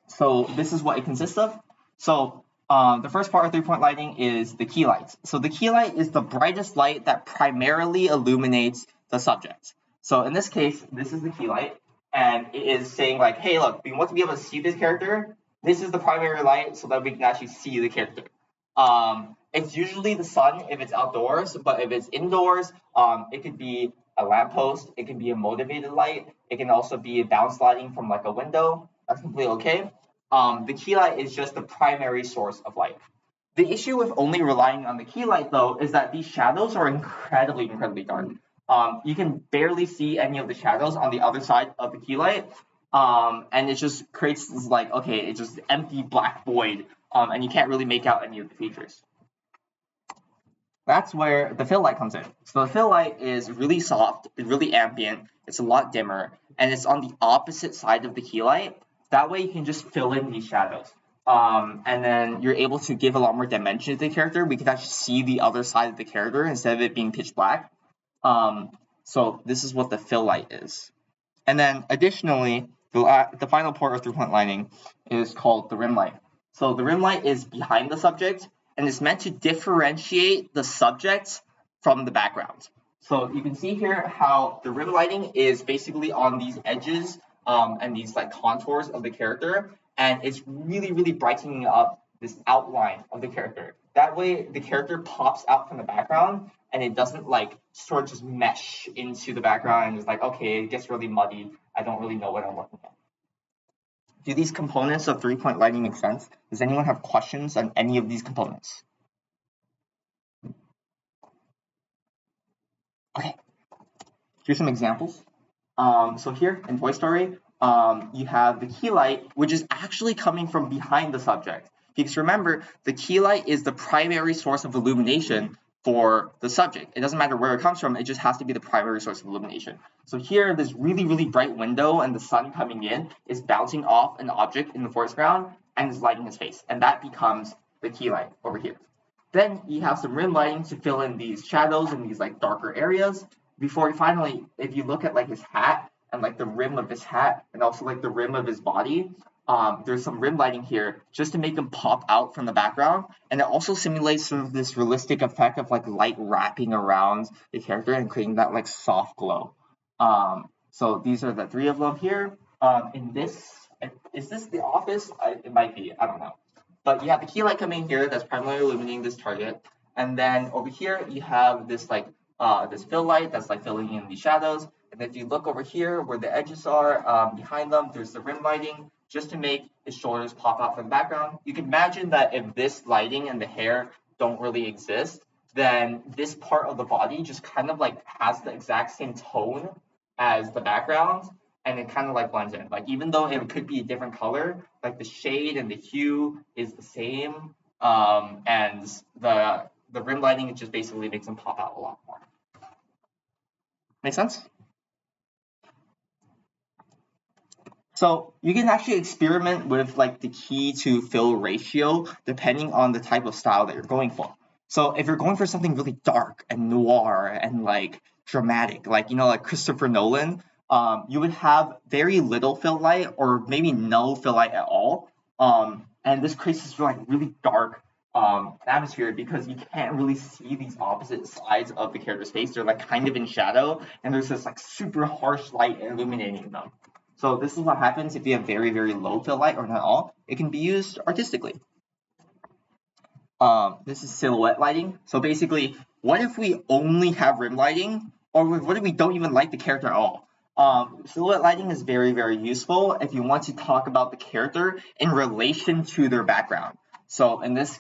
So this is what it consists of. So the first part of 3-point lighting is the key light. So the key light is the brightest light that primarily illuminates the subject. So in this case, this is the key light, and it is saying like, hey, look, we want to be able to see this character. This is the primary light so that we can actually see the character. It's usually the sun if it's outdoors, but if it's indoors, it could be a lamppost, it can be a motivated light, it can also be a bounce lighting from like a window. That's completely okay. The key light is just the primary source of light. The issue with only relying on the key light, though, is that these shadows are incredibly dark. You can barely see any of the shadows on the other side of the key light, and it just creates this like, okay, it's just empty black void, and you can't really make out any of the features. That's where the fill light comes in. So the fill light is really soft, really ambient, it's a lot dimmer, and it's on the opposite side of the key light. That way you can just fill in these shadows. And then you're able to give a lot more dimension to the character. We can actually see the other side of the character instead of it being pitch black. So this is what the fill light is. And then additionally, the final part of 3-point lighting is called the rim light. So the rim light is behind the subject, and it's meant to differentiate the subject from the background. So you can see here how the rim lighting is basically on these edges and these like contours of the character, and it's really brightening up this outline of the character. That way the character pops out from the background and it doesn't like sort of just mesh into the background and it's like, okay, it gets really muddy. I don't really know what I'm looking at. Do these components of 3-point lighting make sense? Does anyone have questions on any of these components? Okay, here's some examples. So here in Toy Story, you have the key light, which is actually coming from behind the subject. Because remember, the key light is the primary source of illumination for the subject. It doesn't matter where it comes from, it just has to be the primary source of illumination. So here, this really bright window and the sun coming in is bouncing off an object in the foreground and is lighting his face. And that becomes the key light over here. Then you have some rim lighting to fill in these shadows in these like darker areas. Before finally, if you look at like his hat and like the rim of his hat and also like the rim of his body, there's some rim lighting here just to make him pop out from the background, and it also simulates sort of this realistic effect of like light wrapping around the character and creating that like soft glow. So these are the 3 of them here. In this, is this the office? It might be, I don't know. But you have the key light coming here that's primarily illuminating this target, and then over here you have this like this fill light that's like filling in the shadows. And if you look over here where the edges are, behind them, there's the rim lighting just to make his shoulders pop out from the background. You can imagine that if this lighting and the hair don't really exist, then this part of the body just kind of like has the exact same tone as the background, and it kind of like blends in. Like even though it could be a different color, like the shade and the hue is the same, and the rim lighting just basically makes them pop out a lot more. Make sense? So you can actually experiment with like the key to fill ratio depending on the type of style that you're going for. So if you're going for something really dark and noir and like dramatic, like like Christopher Nolan, you would have very little fill light or maybe no fill light at all. And this creates this like really dark atmosphere because you can't really see these opposite sides of the character's face. They're like kind of in shadow, and there's this like super harsh light illuminating them. So this is what happens if you have very, very low fill light or not all. It can be used artistically. This is silhouette lighting. So basically, what if we only have rim lighting, or what if we don't even light the character at all? Silhouette lighting is very, very useful if you want to talk about the character in relation to their background. So in this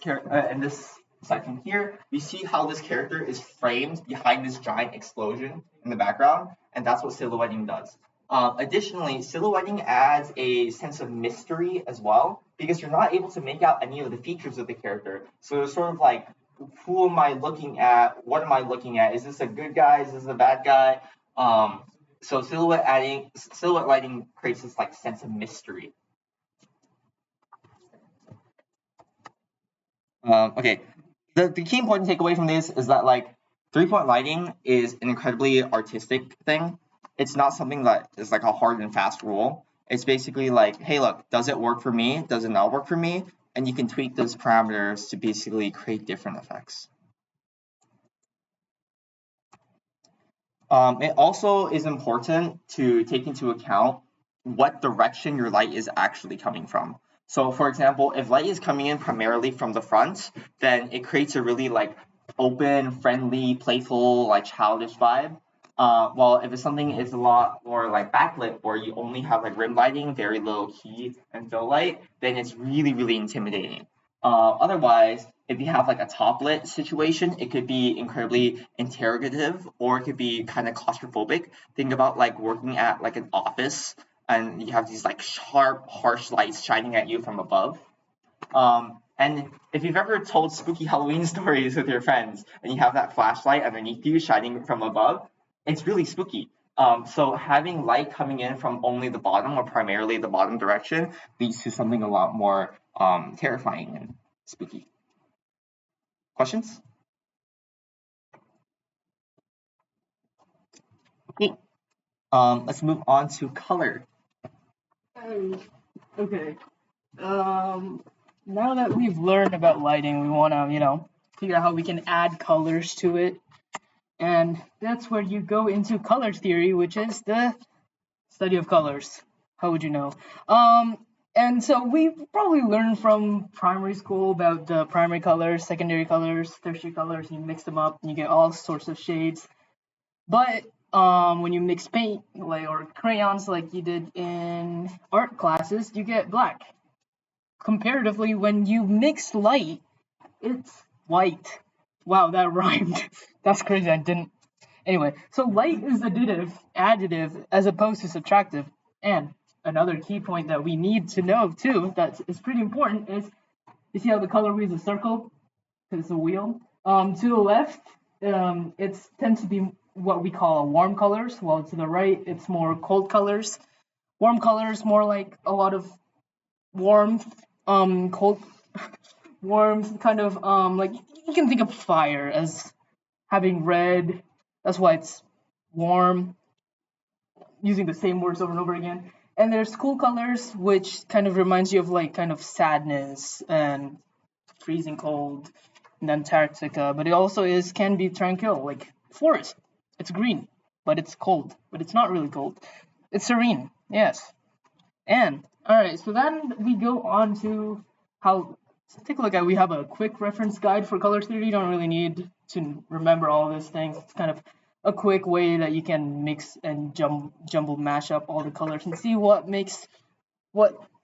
section here, we see how this character is framed behind this giant explosion in the background, and that's what silhouetting does. Additionally, silhouetting adds a sense of mystery as well because you're not able to make out any of the features of the character. So it's sort of like, who am I looking at? What am I looking at? Is this a good guy? Is this a bad guy? So silhouette lighting creates this like sense of mystery. Okay, the key important takeaway from this is that like 3-point lighting is an incredibly artistic thing. It's not something that is like a hard and fast rule. It's basically like, hey, look, does it work for me? Does it not work for me? And you can tweak those parameters to basically create different effects. It also is important to take into account what direction your light is actually coming from. So for example, if light is coming in primarily from the front, then it creates a really like open, friendly, playful, like childish vibe. While if it's something is a lot more like backlit where you only have like rim lighting, very low key and fill light, then it's really, really intimidating. Otherwise, if you have like a top lit situation, it could be incredibly interrogative or it could be kind of claustrophobic. Think about like working at like an office and you have these like sharp, harsh lights shining at you from above. And if you've ever told spooky Halloween stories with your friends and you have that flashlight underneath you shining from above, it's really spooky. So having light coming in from only the bottom or primarily the bottom direction leads to something a lot more terrifying and spooky. Questions? Okay. Let's move on to color. Okay. Now that we've learned about lighting, we want to, figure out how we can add colors to it. And that's where you go into color theory, which is the study of colors. How would you know? And so we probably learned from primary school about the primary colors, secondary colors, tertiary colors. You mix them up and you get all sorts of shades. But when you mix paint or crayons like you did in art classes, you get black. Comparatively, when you mix light, it's white. Wow, that rhymed. That's crazy. I didn't. Anyway, so light is additive as opposed to subtractive. And another key point that we need to know too, that is pretty important, is you see how the color wheel is a circle because it's a wheel. To the left, it tends to be what we call warm colors, while to the right, it's more cold colors. Warm colors more like a lot of warmth, cold, warmth, kind of like you can think of fire as having red. That's why it's warm. Using the same words over and over again. And there's cool colors, which kind of reminds you of like kind of sadness and freezing cold in Antarctica. But it also can be tranquil, like forest. It's green, but it's cold. But it's not really cold. It's serene, yes. And all right, so then we go on to how. Take a look at. We have a quick reference guide for color theory. You don't really need to remember all these things. It's kind of a quick way that you can mix and jumble mash up all the colors and see what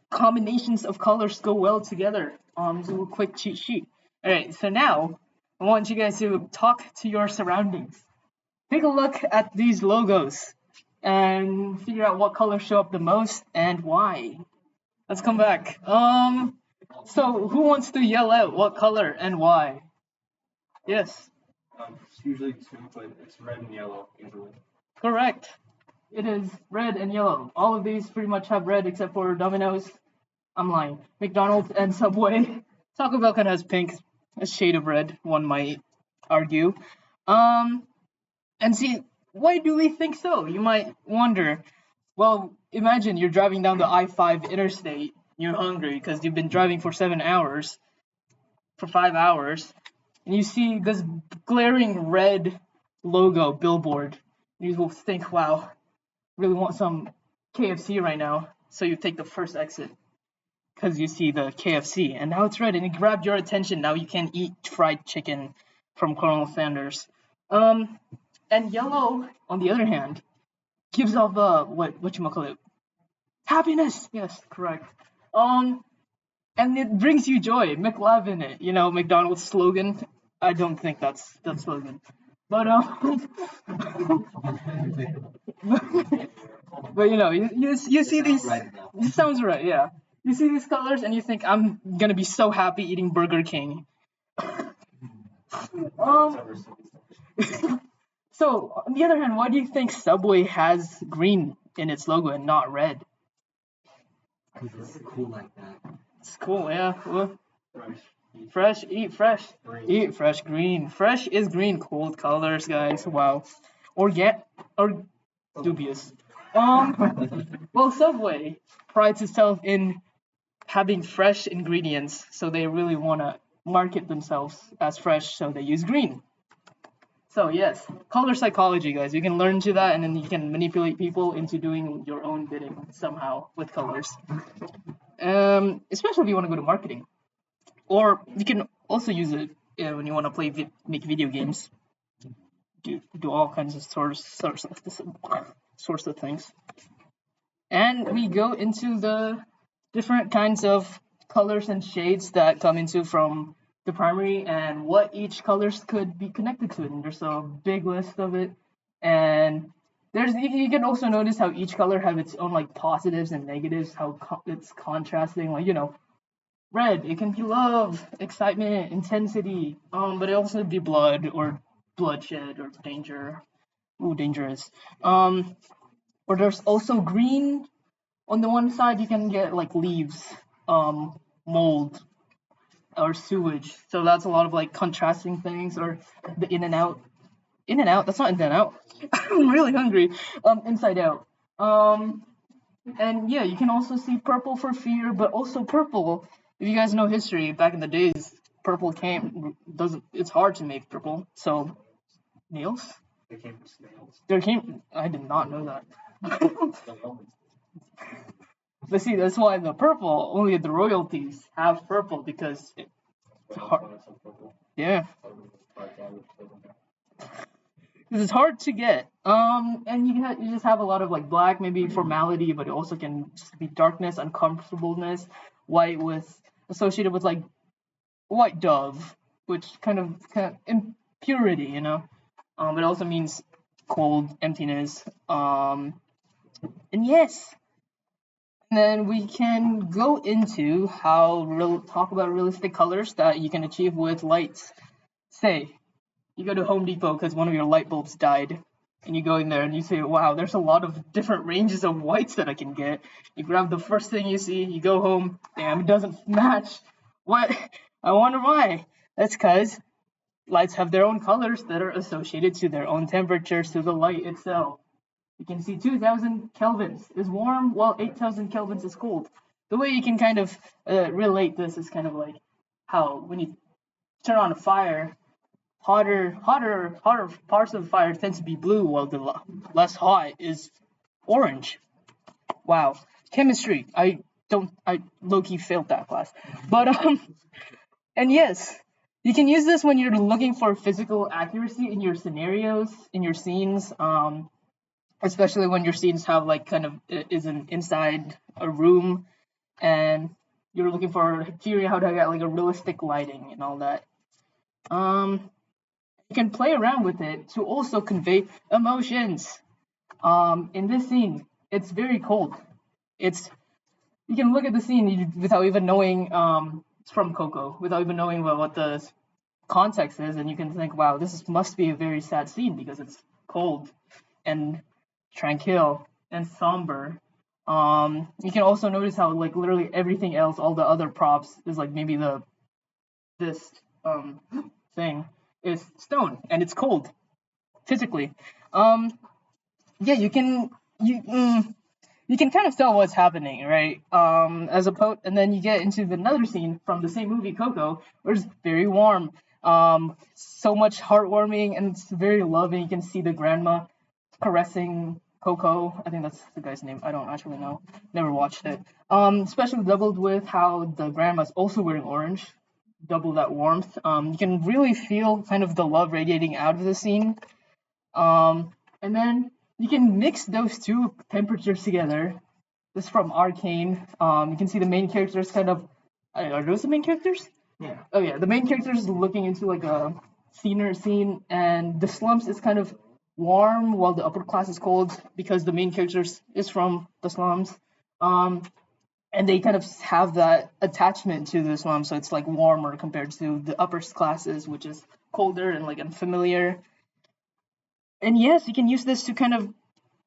combinations of colors go well together. So a quick cheat sheet. All right, so now I want you guys to talk to your surroundings. Take a look at these logos and figure out what colors show up the most and why. Let's come back. So who wants to yell out what color and why? Yes. It's usually two, but it's red and yellow usually. Correct. it is red and yellow. All of these pretty much have red except for Domino's. I'm lying. McDonald's and Subway. Taco Bell kind of has pink, a shade of red, one might argue. And see, why do we think so? You might wonder. Well, imagine you're driving down the I-5 interstate. You're hungry because you've been driving for 7 hours, for 5 hours, and you see this glaring red logo billboard. You will think, wow, really want some KFC right now. So you take the first exit because you see the KFC, and now it's red, and it grabbed your attention. Now you can eat fried chicken from Colonel Sanders. And yellow, on the other hand, gives off what you call it? Happiness. Yes, correct. And it brings you joy. McLove in it. You know, McDonald's slogan. I don't think that's the slogan, but but you know, you see these. It sounds right, yeah. You see these colors and you think I'm gonna be so happy eating Burger King. So on the other hand, why do you think Subway has green in its logo and not red? Because it's cool like that. It's cool, yeah. Well, fresh, eat fresh, eat fresh, green. Fresh is green, cold colors, guys. Wow, or dubious. Well, Subway prides itself in having fresh ingredients, so they really want to market themselves as fresh, so they use green. So yes, color psychology, guys. You can learn to that, and then you can manipulate people into doing your own bidding somehow with colors. Especially if you want to go to marketing, or you can also use it when you want to make video games. Do all kinds of sorts of things. And we go into the different kinds of colors and shades that come into from the primary and what each colors could be connected to it. And there's a big list of it. And you can also notice how each color have its own like positives and negatives, how it's contrasting. Like, you know, red, it can be love, excitement, intensity, but it also be blood or bloodshed or danger. Ooh, dangerous. Or there's also green. On the one side, you can get like leaves, mold, or sewage. So that's a lot of like contrasting things, or the in and out. In and out. That's not in and out. I'm really hungry. Inside out. And yeah, you can also see purple for fear, but also purple. If you guys know history, back in the days, purple it's hard to make purple. So, nails? They came from snails. I did not know that. But see, that's why the purple, only the royalties have purple because it's hard. Yeah. This is hard to get. And you just have a lot of like black, maybe formality, but it also can just be darkness, uncomfortableness. White associated with like white dove, which kind of impurity, you know. It also means cold, emptiness. And yes. And then we can go into talk about realistic colors that you can achieve with lights. Say, you go to Home Depot because one of your light bulbs died, and you go in there and you say, wow, there's a lot of different ranges of whites that I can get. You grab the first thing you see, you go home, damn, it doesn't match. What? I wonder why. That's because lights have their own colors that are associated to their own temperatures, to the light itself. You can see 2,000 kelvins is warm, while 8,000 kelvins is cold. The way you can kind of relate this is kind of like how when you turn on a fire, hotter parts of the fire tends to be blue, while the less hot is orange. Wow, chemistry. I low-key failed that class, but and yes, you can use this when you're looking for physical accuracy in your scenarios, in your scenes. Especially when your scenes have like kind of inside a room, and you're looking for figuring out how to get like a realistic lighting and all that. You can play around with it to also convey emotions. In this scene, it's very cold. You can look at the scene without even knowing it's from Coco, without even knowing what the context is, and you can think, wow, must be a very sad scene because it's cold. And tranquil, and somber. You can also notice how like literally everything else, all the other props is like maybe this thing is stone and it's cold physically. Yeah, you can kind of tell what's happening, right? And then you get into another scene from the same movie, Coco, where it's very warm. So much heartwarming and it's very loving. You can see the grandma caressing Coco. I think that's the guy's name. I don't actually know. Never watched it. Especially doubled with how the grandma's also wearing orange. Double that warmth. You can really feel kind of the love radiating out of the scene. And then you can mix those two temperatures together. This is from Arcane. You can see the main characters kind of. Are those the main characters? Yeah. Oh yeah, the main character is looking into like a scene, and the slums is kind of warm while the upper class is cold because the main character is from the slums. And they kind of have that attachment to the slums, so it's like warmer compared to the upper classes, which is colder and like unfamiliar. And yes, you can use this to kind of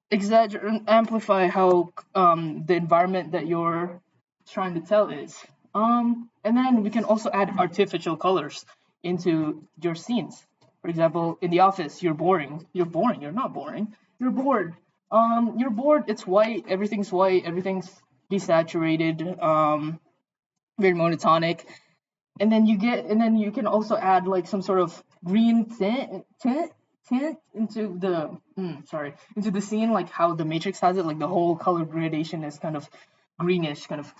exaggerate and amplify how the environment that you're trying to tell is. And then we can also add artificial colors into your scenes. For example, in the office, you're boring. You're boring. You're not boring. You're bored. You're bored. It's white. Everything's white. Everything's desaturated. Very monotonic. And then you can also add like some sort of green tint into the scene, like how the Matrix has it, like the whole color gradation is kind of greenish, kind of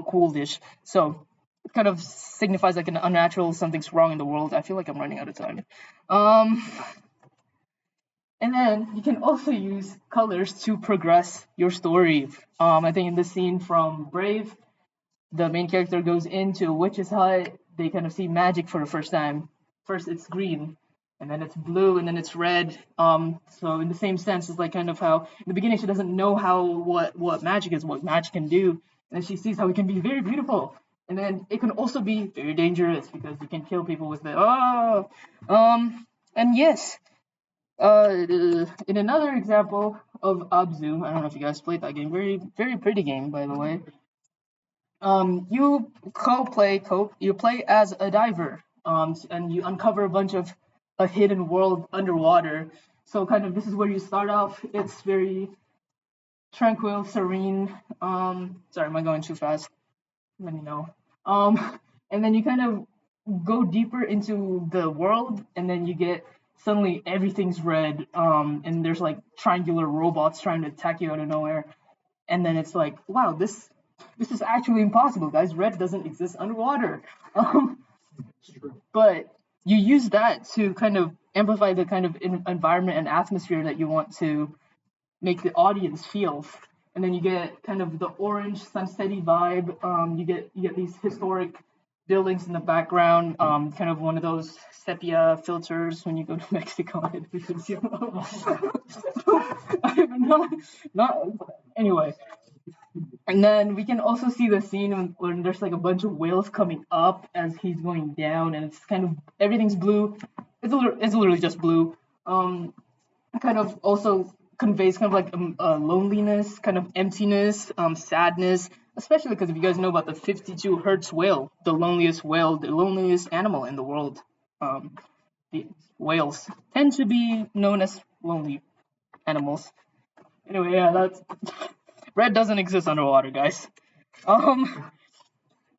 coolish. So it kind of signifies like an unnatural, something's wrong in the world. I feel like I'm running out of time. And then you can also use colors to progress your story. I think in the scene from Brave, the main character goes into a witch's hut. They kind of see magic for the first time. First it's green, and then it's blue, and then it's red. So in the same sense, it's like kind of how in the beginning she doesn't know what magic is, what magic can do, and she sees how it can be very beautiful, and then it can also be very dangerous because you can kill people with it. And yes, in another example of Abzu, I don't know if you guys played that game. Very very pretty game, by the way. You you play as a diver, and you uncover a bunch of a hidden world underwater. So kind of this is where you start off. It's very tranquil, serene. Sorry, am I going too fast? Let me know. And then you kind of go deeper into the world, and then you get suddenly everything's red. And there's like triangular robots trying to attack you out of nowhere. And then it's like, wow, this is actually impossible, guys. Red doesn't exist underwater. But you use that to kind of amplify the kind of environment and atmosphere that you want to make the audience feel. And then you get kind of the orange sunsetty vibe. You get these historic buildings in the background, kind of one of those sepia filters when you go to Mexico. Not anyway. And then we can also see the scene when there's like a bunch of whales coming up as he's going down, and it's kind of everything's blue. It's literally just blue. Kind of also conveys kind of like a loneliness, kind of emptiness, sadness. Especially because if you guys know about the 52 hertz whale, the loneliest animal in the world. The whales tend to be known as lonely animals. Anyway, yeah, that's. Red doesn't exist underwater, guys. And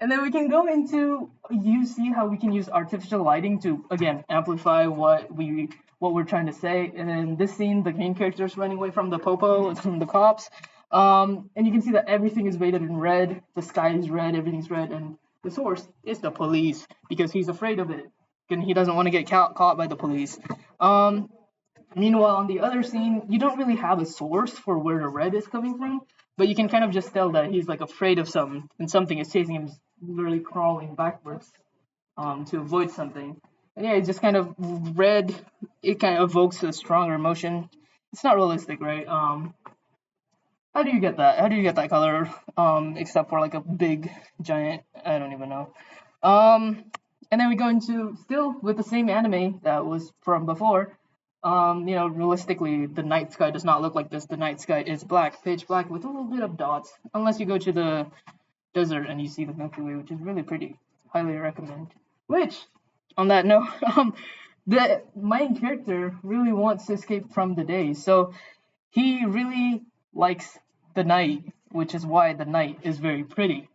then we can go into see how we can use artificial lighting to again amplify what we're trying to say. And then this scene, the main character is running away from the popo, from the cops. And you can see that everything is rated in red. The sky is red, everything's red, and the source is the police because he's afraid of it, and he doesn't want to get caught by the police. Meanwhile, on the other scene, you don't really have a source for where the red is coming from, but you can kind of just tell that he's like afraid of something, and something is chasing him, literally crawling backwards to avoid something. And yeah, it's just kind of red. It kind of evokes a stronger emotion. It's not realistic, right? How do you get that? How do you get that color? Except for like a big giant, I don't even know. And then we go into still with the same anime that was from before. realistically, the night sky does not look like this. The night sky is black, pitch black, with a little bit of dots, unless you go to the desert and you see the Milky Way, which is really pretty. Highly recommend. Which, on that note, the main character really wants to escape from the day, so he really likes the night, which is why the night is very pretty.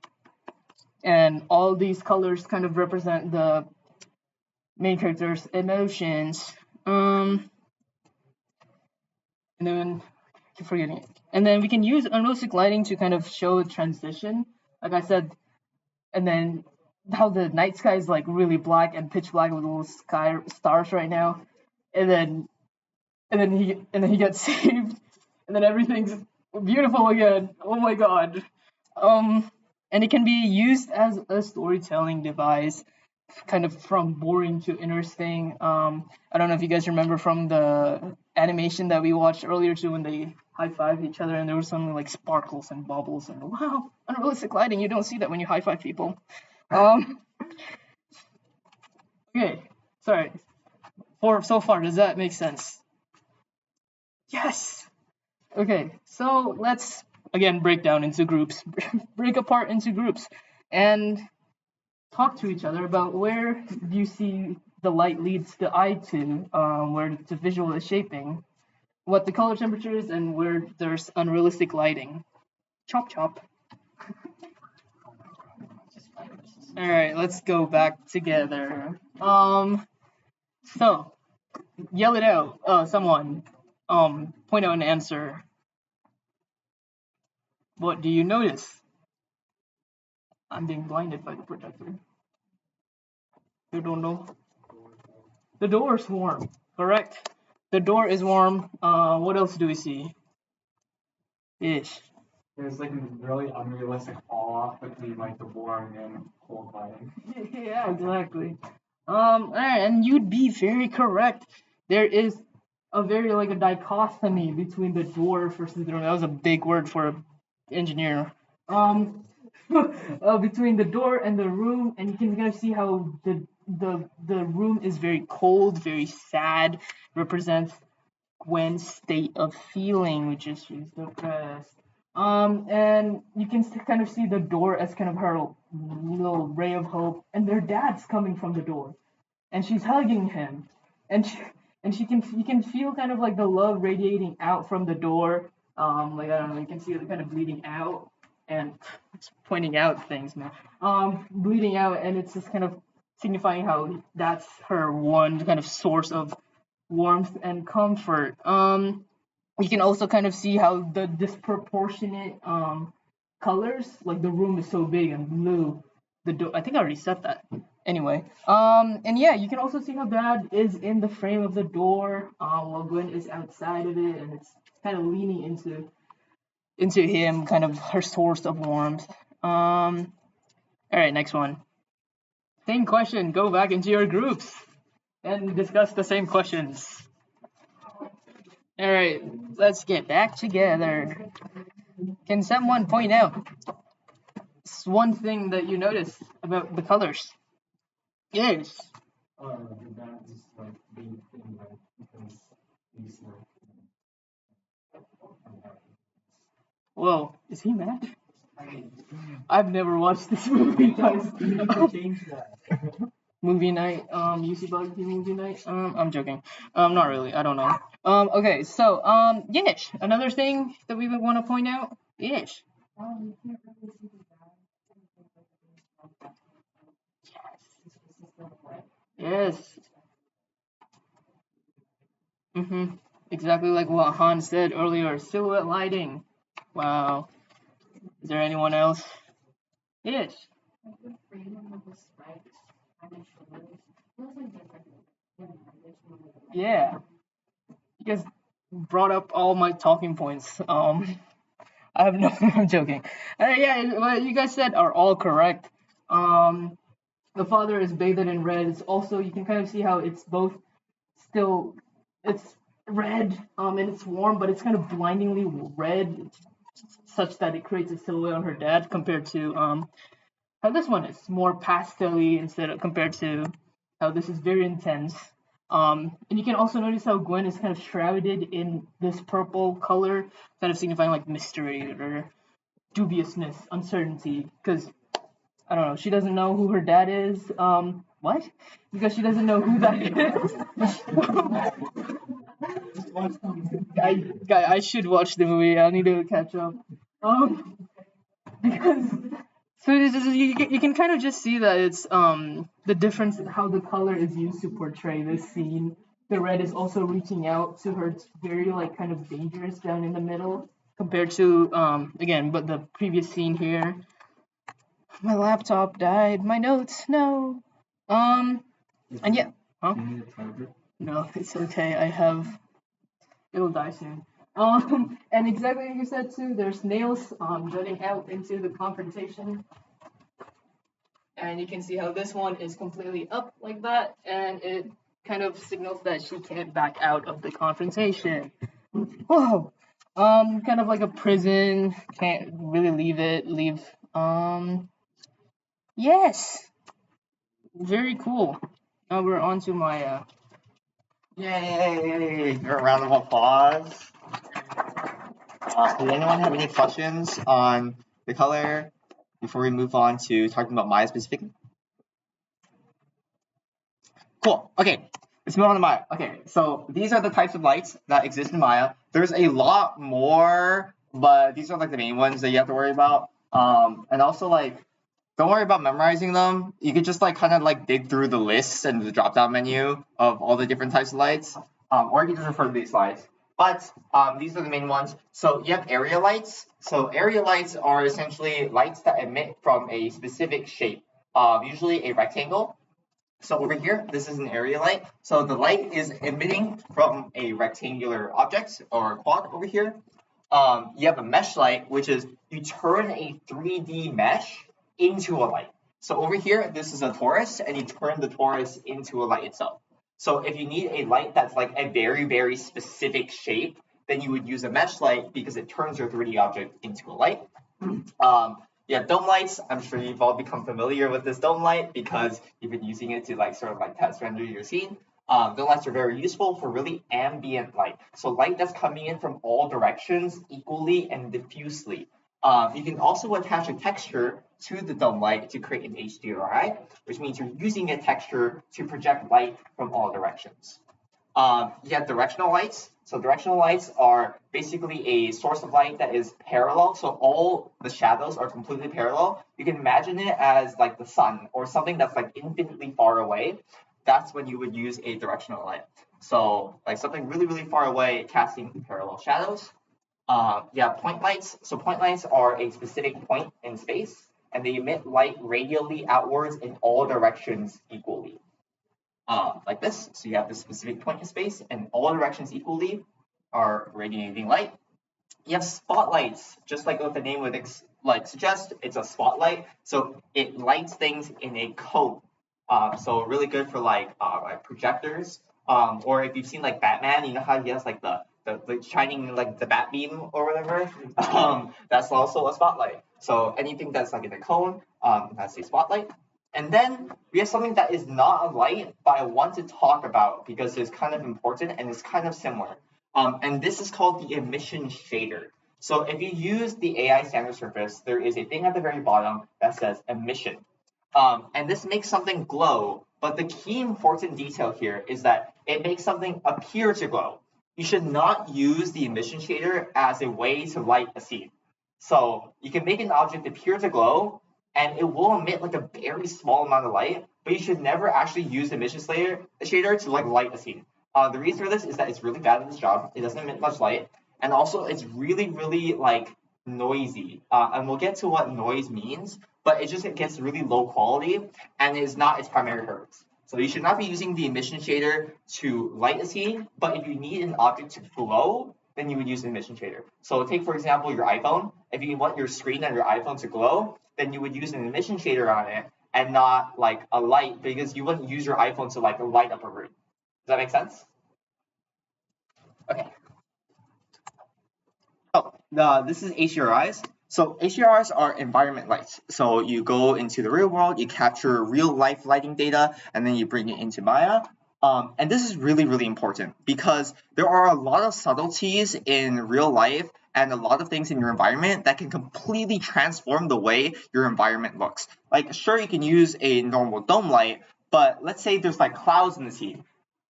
And all these colors kind of represent the main character's emotions. And then I keep forgetting it. And then we can use unrealistic lighting to kind of show a transition, like I said, and then how the night sky is like really black and pitch black with little sky stars right now, and then he gets saved, and then everything's beautiful again. Oh my god. And it can be used as a storytelling device, kind of from boring to interesting. I don't know if you guys remember from the animation that we watched earlier too, when they high-five each other and there was something like sparkles and bubbles and wow, unrealistic lighting. You don't see that when you high-five people. Okay, sorry. So far, does that make sense? Yes. Okay, so let's again break down into groups, break apart into groups, and talk to each other about where you see the light leads the eye to, where the visual is shaping, what the color temperature is, and where there's unrealistic lighting. Chop chop. All right, let's go back together. So yell it out. Someone. Point out an answer. What do you notice? I'm being blinded by the projector. You don't know. The door is warm. Correct. The door is warm. What else do we see? Ish. There's like a really unrealistic fall off between like the warm and cold lighting. Yeah, exactly. Alright, and you'd be very correct. There is a very like a dichotomy between the dwarf versus the room. That was a big word for an engineer. Between the door and the room, and you can kind of see how the room is very cold, very sad, represents Gwen's state of feeling, which is she's depressed. And you can kind of see the door as kind of her little ray of hope, and their dad's coming from the door, and she's hugging him, and you can feel kind of like the love radiating out from the door. Like I don't know, you can see it kind of bleeding out, and it's pointing out things, man. Bleeding out, and it's just kind of signifying how that's her one kind of source of warmth and comfort. You can also kind of see how the disproportionate colors, like the room is so big and blue. The door, I think I already said that. Anyway, and yeah, you can also see how Dad is in the frame of the door, while Gwen is outside of it, and it's kind of leaning into him, kind of her source of warmth. All right, next one. Same question. Go back into your groups and discuss the same questions. All right, let's get back together. Can someone point out one thing that you noticed about the colors? Yes. The dad just like being in like because he's like. Whoa, is he mad? I've never watched this movie, guys. Change that. Movie night, UC Bug movie night. I'm joking. Not really. I don't know. Okay, so Yish. Another thing that we would want to point out. Yish. Yes. Exactly like what Han said earlier. Silhouette lighting. Wow. Is there anyone else? Yes. Yeah. You guys brought up all my talking points. I have no. I'm joking. Yeah, what you guys said are all correct. The father is bathed in red. It's also, you can kind of see how it's both still, it's red, and it's warm, but it's kind of blindingly red, such that it creates a silhouette on her dad, compared to how this one is more pastel-y compared to how this is very intense. And you can also notice how Gwen is kind of shrouded in this purple color, kind of signifying like mystery or dubiousness, uncertainty, because I don't know, she doesn't know who her dad is. What? Because she doesn't know who that is. I should watch the movie. I need to catch up. Because so you can kind of just see that it's the difference in how the color is used to portray this scene. The red is also reaching out to her. It's very like kind of dangerous down in the middle compared to again, but the previous scene here. My laptop died. My notes, no. And yeah, huh? Do you need a charger? No, it's okay. I have. It'll die soon. And exactly like you said too. There's nails jutting out into the confrontation, and you can see how this one is completely up like that, and it kind of signals that she can't back out of the confrontation. Whoa. Kind of like a prison. Can't really leave. Yes. Very cool. Now we're on to my Yay! A round of applause. Does anyone have any questions on the color before we move on to talking about Maya specifically? Cool. Okay, let's move on to Maya. Okay, so these are the types of lights that exist in Maya. There's a lot more, but these are like the main ones that you have to worry about. And also like, don't worry about memorizing them. You could just like kind of like dig through the lists and the drop-down menu of all the different types of lights, or you can just refer to these slides. But these are the main ones. So you have area lights. So area lights are essentially lights that emit from a specific shape, usually a rectangle. So over here, this is an area light. So the light is emitting from a rectangular object or quad over here. You have a mesh light, which is you turn a 3D mesh into a light. So over here, this is a torus, and you turn the torus into a light itself. So if you need a light that's like a very, very specific shape, then you would use a mesh light because it turns your 3D object into a light. Yeah, dome lights, I'm sure you've all become familiar with this dome light because you've been using it to like sort of like test render your scene. Dome lights are very useful for really ambient light. So light that's coming in from all directions equally and diffusely. You can also attach a texture to the dome light to create an HDRI, which means you're using a texture to project light from all directions. You have directional lights. So directional lights are basically a source of light that is parallel. So all the shadows are completely parallel. You can imagine it as like the sun or something that's like infinitely far away. That's when you would use a directional light. So like something really, really far away casting parallel shadows. You have point lights. So point lights are a specific point in space and they emit light radially outwards in all directions equally. Like this. So you have this specific point in space and all directions equally are radiating light. You have spotlights, just like what the name would suggest, it's a spotlight. So it lights things in a cone. So really good for like projectors. Or if you've seen like Batman, you know how he has like the shining like the bat beam or whatever. That's also a spotlight. So anything that's like in a cone, that's a spotlight. And then we have something that is not a light, but I want to talk about because it's kind of important and it's kind of similar. And this is called the emission shader. So if you use the AI standard surface, there is a thing at the very bottom that says emission. And this makes something glow, but the key important detail here is that it makes something appear to glow. You should not use the emission shader as a way to light a scene. So you can make an object appear to glow, and it will emit like a very small amount of light, but you should never actually use the emission shader to like light a scene. The reason for this is that it's really bad at this job. It doesn't emit much light, and also it's really, really like noisy. And we'll get to what noise means, but it gets really low quality and is not its primary purpose. So you should not be using the emission shader to light a scene, but if you need an object to glow, then you would use an emission shader. So take, for example, your iPhone. If you want your screen on your iPhone to glow, then you would use an emission shader on it and not like a light because you wouldn't use your iPhone to like light up a room. Does that make sense? Okay. Oh, this is HDRIs. So HDRIs are environment lights. So you go into the real world, you capture real life lighting data, and then you bring it into Maya. And this is really, really important because there are a lot of subtleties in real life and a lot of things in your environment that can completely transform the way your environment looks. Like, sure, you can use a normal dome light, but let's say there's like clouds in the sea.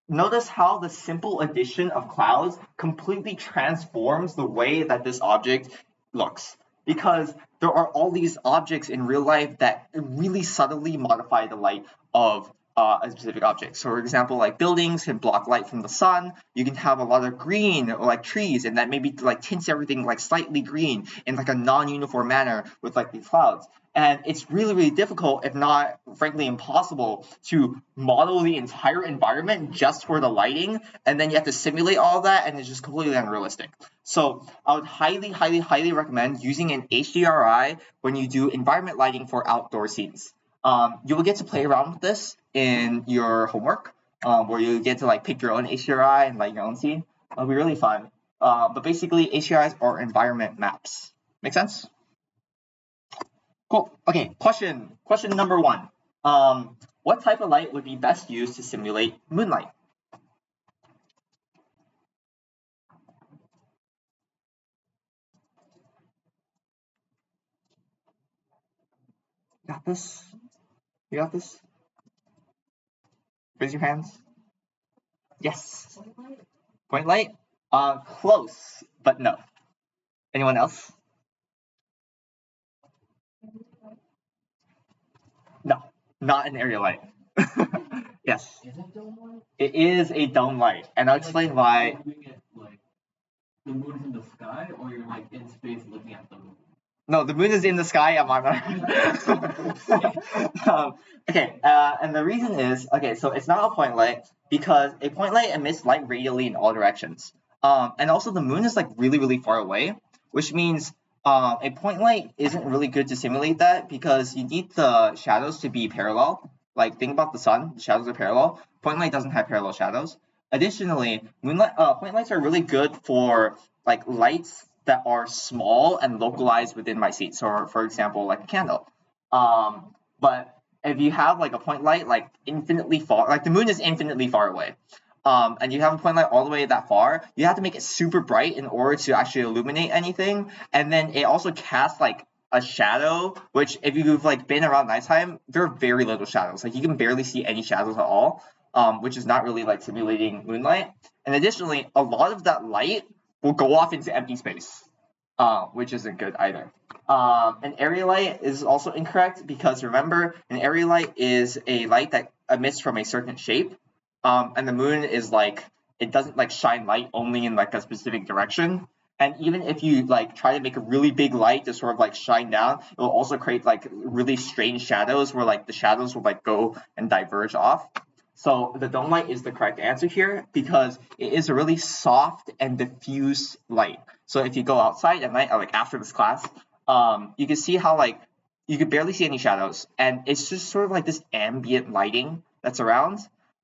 Notice how the simple addition of clouds completely transforms the way that this object looks. Because there are all these objects in real life that really subtly modify the light of a specific object. So, for example, like buildings can block light from the sun. You can have a lot of green or like trees, and that maybe like tints everything like slightly green in like a non-uniform manner with like these clouds. And it's really, really difficult, if not frankly impossible, to model the entire environment just for the lighting, and then you have to simulate all of that, and it's just completely unrealistic. So I would highly, highly, highly recommend using an HDRI when you do environment lighting for outdoor scenes. You will get to play around with this in your homework, where you get to like pick your own HDRI and light your own scene. It'll be really fun. But basically, HDRIs are environment maps. Make sense? Cool. Okay, question number 1. What type of light would be best used to simulate moonlight? Got this? You got this? Raise your hands. Yes. Point light? Close, but no. Anyone else? No, not an area light. Yes. Is it dome light? It is a dome light, and I'll explain why. Like the moon's in the sky, or you're like in space looking at the moon. No, the moon is in the sky. I'm on. Okay, and the reason is so it's not a point light because a point light emits light radially in all directions. And also the moon is like really, really far away, which means a point light isn't really good to simulate that because you need the shadows to be parallel. Like think about the sun, the shadows are parallel. Point light doesn't have parallel shadows. Additionally, point lights are really good for like lights that are small and localized within my seat. So, for example, like a candle. But if you have like a point light like infinitely far, like the moon is infinitely far away, and you have a point light all the way that far, you have to make it super bright in order to actually illuminate anything. And then it also casts like a shadow, which if you've like been around nighttime, there are very little shadows. Like you can barely see any shadows at all, which is not really like simulating moonlight. And additionally, a lot of that light will go off into empty space, which isn't good either. An area light is also incorrect because remember, an area light is a light that emits from a certain shape, and the moon is like, it doesn't like shine light only in like a specific direction. And even if you like try to make a really big light to sort of like shine down, it will also create like really strange shadows where like the shadows will like go and diverge off. So the dome light is the correct answer here because it is a really soft and diffuse light. So if you go outside at night, or like after this class, you can see how like you could barely see any shadows, and it's just sort of like this ambient lighting that's around,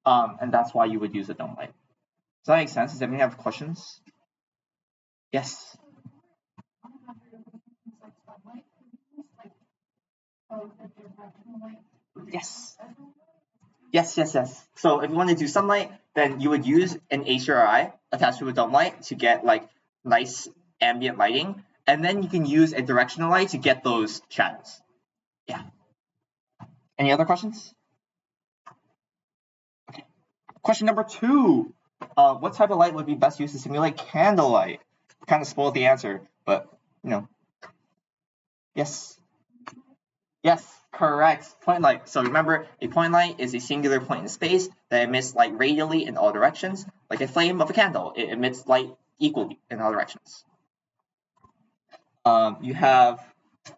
and that's why you would use a dome light. Does that make sense? Does anyone have questions? Yes. Yes. Yes. So if you want to do sunlight, then you would use an HDRI attached to a dome light to get like nice ambient lighting, and then you can use a directional light to get those shadows. Yeah. Any other questions? Okay. Question number 2. What type of light would be best used to simulate candlelight? Kind of spoiled the answer, but you know. Yes. Yes, correct. Point light. So remember, a point light is a singular point in space that emits light radially in all directions, like a flame of a candle. It emits light equally in all directions. You have.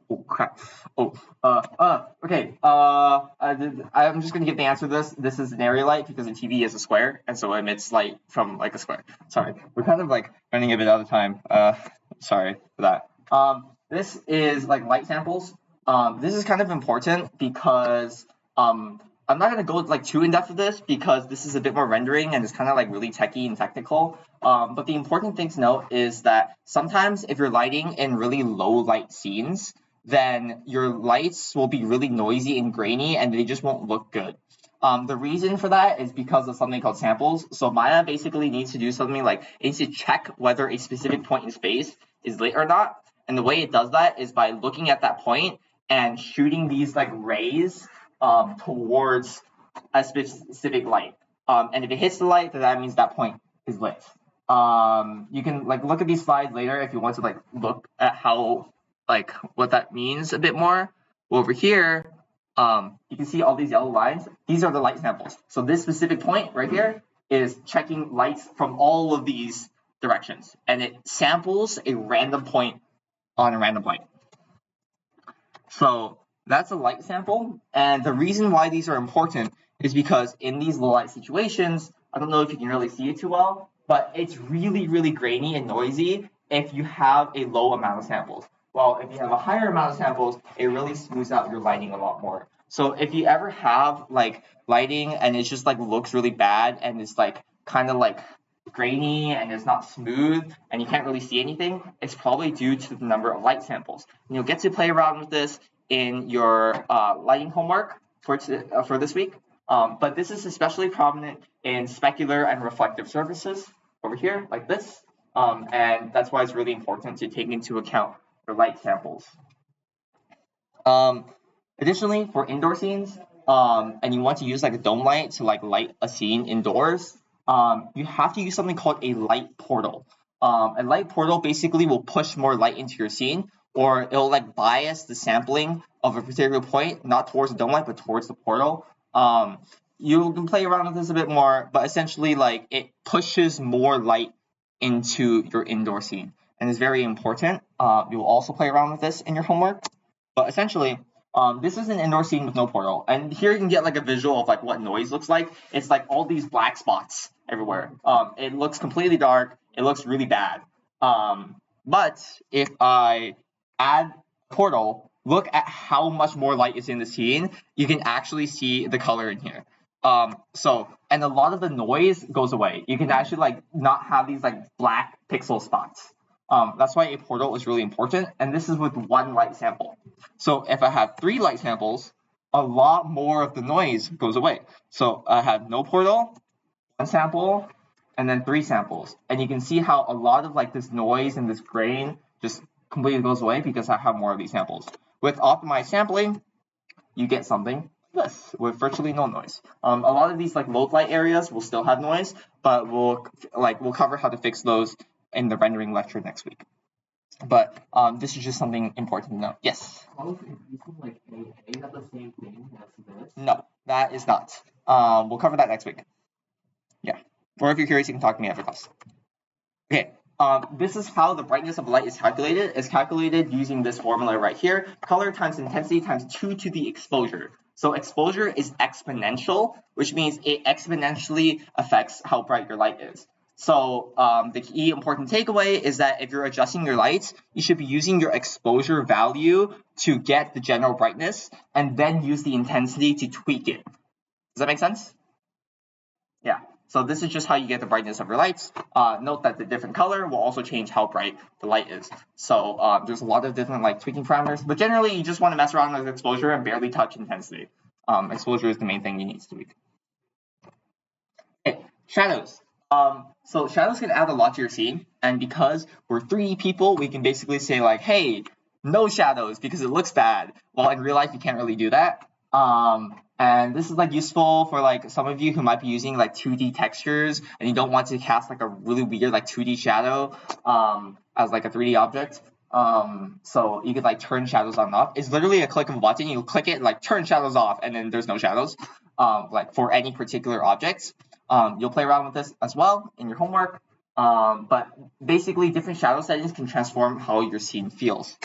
Oh crap. Okay. I'm just gonna give the answer to this. This is an area light because a TV is a square, and so it emits light from like a square. Sorry, we're kind of like running a bit out of time. Sorry for that. This is like light samples. This is kind of important because I'm not gonna go like too in depth with this because this is a bit more rendering and it's kind of like really techy and technical. But the important thing to note is that sometimes if you're lighting in really low light scenes, then your lights will be really noisy and grainy and they just won't look good. The reason for that is because of something called samples. So Maya basically needs to do something like it needs to check whether a specific point in space is lit or not. And the way it does that is by looking at that point and shooting these like rays towards a specific light. And if it hits the light, then that means that point is lit. You can like look at these slides later if you want to like look at how like what that means a bit more. Over here, you can see all these yellow lines. These are the light samples. So this specific point right here is checking lights from all of these directions, and it samples a random point on a random light. So that's a light sample, and the reason why these are important is because in these low light situations, I don't know if you can really see it too well, but it's really, really grainy and noisy if you have a low amount of samples. Well, if you have a higher amount of samples, it really smooths out your lighting a lot more. So if you ever have like lighting and it just like looks really bad and it's like kind of like grainy and it's not smooth and you can't really see anything, it's probably due to the number of light samples. And you'll get to play around with this in your lighting homework for this week. But this is especially prominent in specular and reflective surfaces over here, like this. And that's why it's really important to take into account your light samples. Additionally, for indoor scenes, and you want to use like a dome light to like light a scene indoors, you have to use something called a light portal. A light portal basically will push more light into your scene, or it'll like bias the sampling of a particular point, not towards the dome light, but towards the portal. You can play around with this a bit more, but essentially like it pushes more light into your indoor scene and is very important. You will also play around with this in your homework, but essentially this is an indoor scene with no portal, and here you can get like a visual of like what noise looks like. It's like all these black spots everywhere. It looks completely dark. It looks really bad. But if I add portal, look at how much more light is in the scene. You can actually see the color in here. And a lot of the noise goes away. You can actually like not have these like black pixel spots. That's why a portal is really important, and this is with one light sample. So if I have 3 light samples, a lot more of the noise goes away. So I have no portal, 1 sample, and then 3 samples. And you can see how a lot of like this noise and this grain just completely goes away because I have more of these samples. With optimized sampling, you get something like this with virtually no noise. A lot of these like low light areas will still have noise, but we'll cover how to fix those in the rendering lecture next week. But this is just something important to know. Yes? Like AA have the same thing as this? No, that is not. We'll cover that next week. Yeah. Or if you're curious, you can talk to me after class. Okay. This is how the brightness of light is calculated. It's calculated using this formula right here. Color times intensity times 2 to the exposure. So exposure is exponential, which means it exponentially affects how bright your light is. So the key important takeaway is that if you're adjusting your lights, you should be using your exposure value to get the general brightness and then use the intensity to tweak it. Does that make sense? Yeah. So this is just how you get the brightness of your lights. Note that the different color will also change how bright the light is. So there's a lot of different like tweaking parameters, but generally you just want to mess around with exposure and barely touch intensity. Exposure is the main thing you need to tweak. Okay, shadows. So shadows can add a lot to your scene, and because we're 3D people, we can basically say like, hey, no shadows because it looks bad. Well, in real life, you can't really do that. And this is like useful for like some of you who might be using like 2D textures and you don't want to cast like a really weird like 2D shadow as like a 3D object. So you could like turn shadows on and off. It's literally a click of a button. You click it, like turn shadows off, and then there's no shadows like for any particular objects. You'll play around with this as well in your homework. But basically different shadow settings can transform how your scene feels.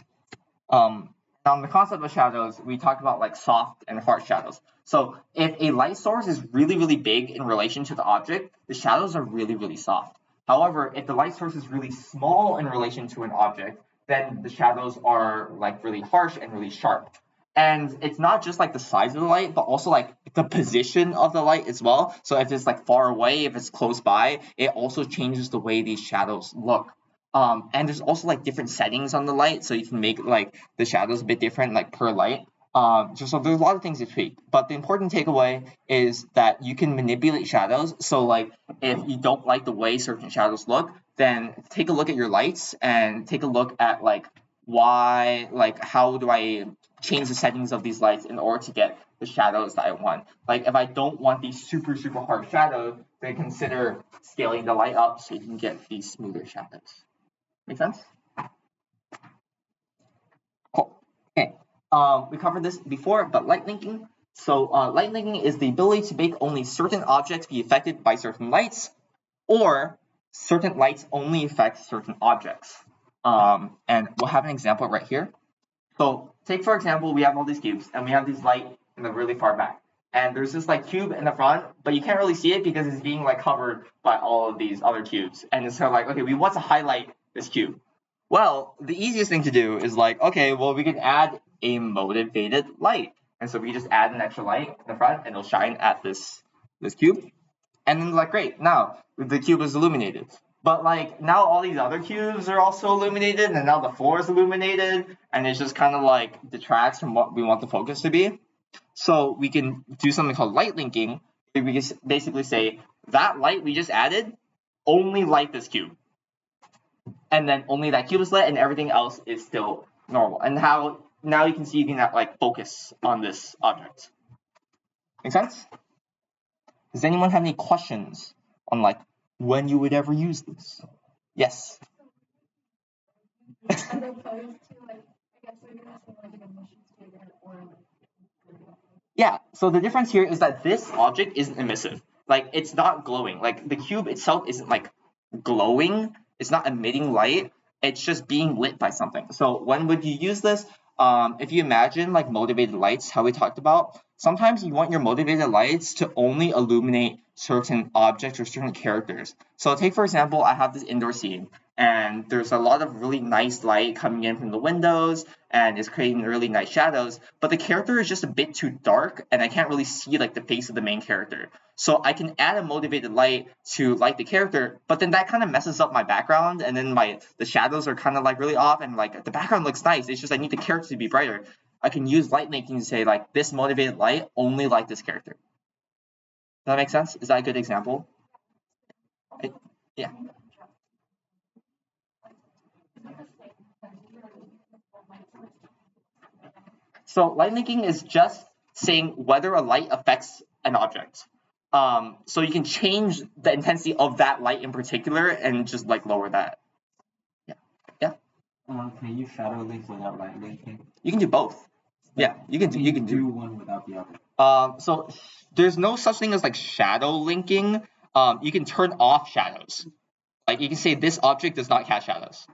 On the concept of shadows, we talked about like soft and harsh shadows. So if a light source is really, really big in relation to the object, the shadows are really, really soft. However, if the light source is really small in relation to an object, then the shadows are like really harsh and really sharp. And it's not just like the size of the light, but also like the position of the light as well. So if it's like far away, if it's close by, it also changes the way these shadows look. And there's also like different settings on the light, so you can make like the shadows a bit different like per light. So there's a lot of things to tweak, but the important takeaway is that you can manipulate shadows. So like if you don't like the way certain shadows look, then take a look at your lights and take a look at like why, like how do I change the settings of these lights in order to get the shadows that I want. Like if I don't want these super hard shadows, then consider scaling the light up so you can get these smoother shadows. Make sense? Cool. Okay. We covered this before, but light linking. So light linking is the ability to make only certain objects be affected by certain lights, or certain lights only affect certain objects. And we'll have an example right here. So take for example, we have all these cubes, and we have these light in the really far back. And there's this like cube in the front, but you can't really see it because it's being like covered by all of these other cubes. And it's kind of like, okay, we want to highlight this cube. Well, the easiest thing to do is like, okay, well, we can add a motivated light. And so we just add an extra light in the front and it'll shine at this cube. And then like, great, now the cube is illuminated. But like now all these other cubes are also illuminated and now the floor is illuminated and it's just kind of like detracts from what we want the focus to be. So we can do something called light linking. We can basically say that light we just added, only light this cube. And then only that cube is lit and everything else is still normal. And how now you can see you can like focus on this object. Make sense? Does anyone have any questions on like when you would ever use this? Yes. As opposed to like, I guess we're gonna say like an emissions figure or Yeah, so the difference here is that this object isn't emissive. Like it's not glowing. Like the cube itself isn't like glowing. It's not emitting light. It's just being lit by something. So when would you use this? If you imagine like motivated lights, how we talked about, sometimes you want your motivated lights to only illuminate certain objects or certain characters. So take for example, I have this indoor scene and there's a lot of really nice light coming in from the windows and it's creating really nice shadows, but the character is just a bit too dark and I can't really see like the face of the main character. So I can add a motivated light to light the character, but then that kind of messes up my background and then the shadows are kind of like really off and like the background looks nice. It's just I need the character to be brighter. I can use light making to say like this motivated light only light this character. Does that make sense? Is that a good example? Yeah. So light linking is just saying whether a light affects an object. So you can change the intensity of that light in particular and just like lower that. Yeah. Can you shadow link without light linking? You can do both. Yeah, you can do one without the other. So there's no such thing as like shadow linking. You can turn off shadows. Like you can say this object does not cast shadows.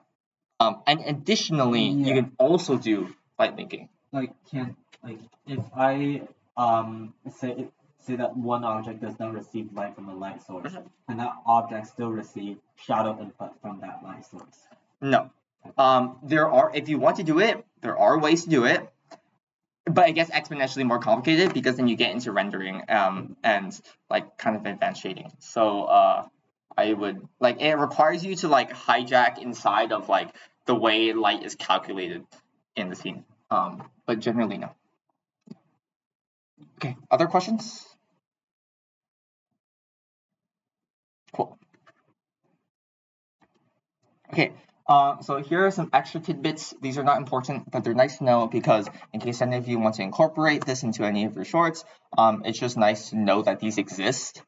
And additionally, you can also do light linking. Like if I say that one object does not receive light from a light source, and that object still receive shadow input from that light source. No. If you want to do it, there are ways to do it, but it gets exponentially more complicated because then you get into rendering and like kind of advanced shading. So I would like it requires you to like hijack inside of like the way light is calculated in the scene. But generally no. Okay, other questions? Cool. Okay, so here are some extra tidbits. These are not important, but they're nice to know because in case any of you want to incorporate this into any of your shorts, it's just nice to know that these exist.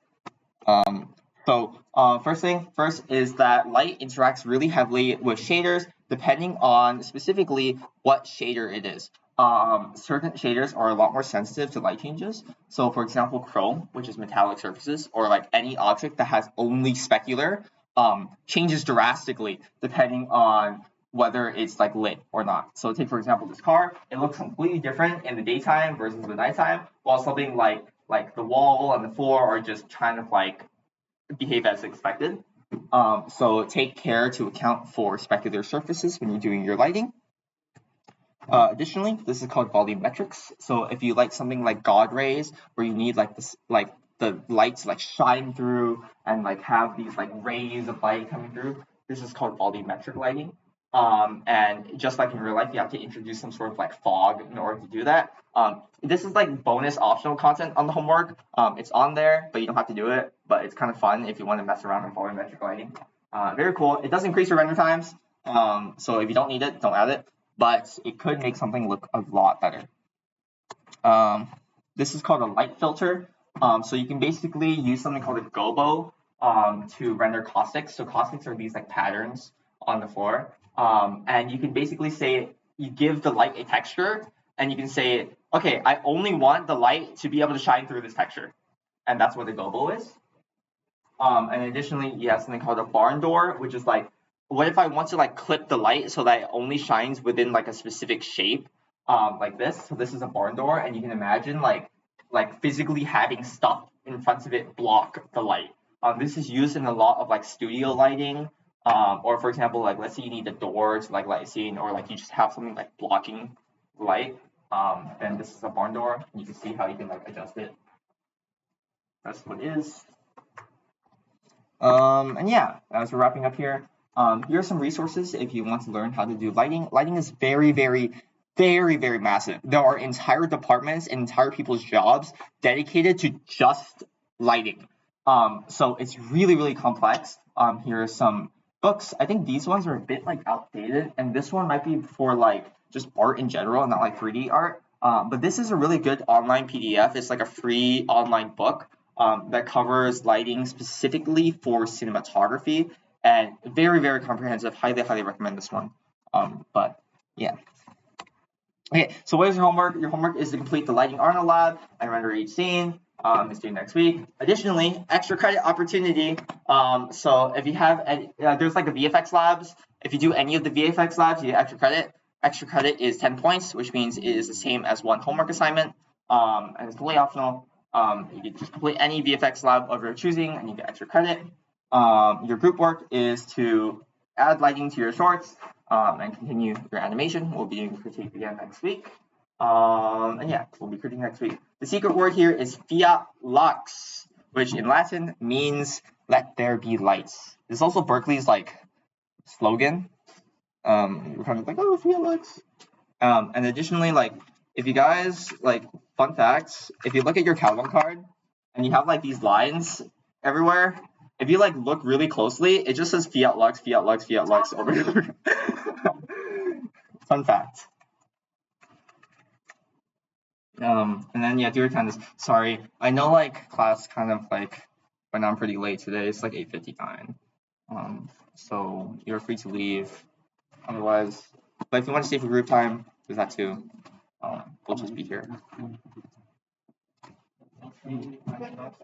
First is that light interacts really heavily with shaders depending on specifically what shader it is. Certain shaders are a lot more sensitive to light changes. So for example, chrome, which is metallic surfaces, or like any object that has only specular, changes drastically depending on whether it's like lit or not. So take for example this car, it looks completely different in the daytime versus the nighttime, while something like the wall and the floor are just kind of like behave as expected. So take care to account for specular surfaces when you're doing your lighting. Additionally, this is called volumetrics. So if you like something like God rays, where you need like this, like the light to like shine through and like have these like rays of light coming through, this is called volumetric lighting. And just like in real life, you have to introduce some sort of like fog in order to do that. This is like bonus optional content on the homework. It's on there, but you don't have to do it. But it's kind of fun if you want to mess around with volumetric lighting. Very cool. It does increase your render times. So if you don't need it, don't add it. But it could make something look a lot better. This is called a light filter. So you can basically use something called a gobo to render caustics. So caustics are these like patterns on the floor. And you can basically say, you give the light a texture, and you can say, okay, I only want the light to be able to shine through this texture. And that's what a gobo is. And additionally, you have something called a barn door, which is like, what if I want to like clip the light so that it only shines within like a specific shape, like this. So this is a barn door, and you can imagine like physically having stuff in front of it block the light. This is used in a lot of like studio lighting, or for example, like let's say you need a door to like light a scene, or like you just have something like blocking light. Then this is a barn door, and you can see how you can like adjust it. That's what it is. And yeah, as we're wrapping up here, here are some resources if you want to learn how to do lighting. Lighting is very, very, very, very massive. There are entire departments and entire people's jobs dedicated to just lighting. So it's really, really complex. Here are some books. I think these ones are a bit like outdated, and this one might be for like just art in general, not like 3D art. But this is a really good online PDF. It's like a free online book that covers lighting specifically for cinematography, and very, very comprehensive. Highly, highly recommend this one. But yeah. Okay, so what is your homework? Your homework is to complete the lighting Arnold lab and render each scene. It's due next week. Additionally, extra credit opportunity. So if you have, there's like the VFX labs. If you do any of the VFX labs, you get extra credit. Extra credit is 10 points, which means it is the same as one homework assignment, and it's completely optional. You can just complete any VFX lab of your choosing, and you get extra credit. Your group work is to add lighting to your shorts and continue your animation. We'll be doing critique again next week. And yeah, we'll be critiquing next week. The secret word here is fiat lux, which in Latin means "let there be lights." This is also Berkeley's like slogan. We're kind of like, oh, fiat lux. And additionally, like, if you guys like, fun facts, if you look at your Calvin card and you have like these lines everywhere, if you like look really closely, it just says fiat lux, fiat lux, fiat lux over and over. Fun fact. And then yeah, do your attendance. Sorry, I know like class kind of like went on pretty late today. It's like 8:59. So you're free to leave. Otherwise, but if you want to stay for group time, there's that too. We'll just be here.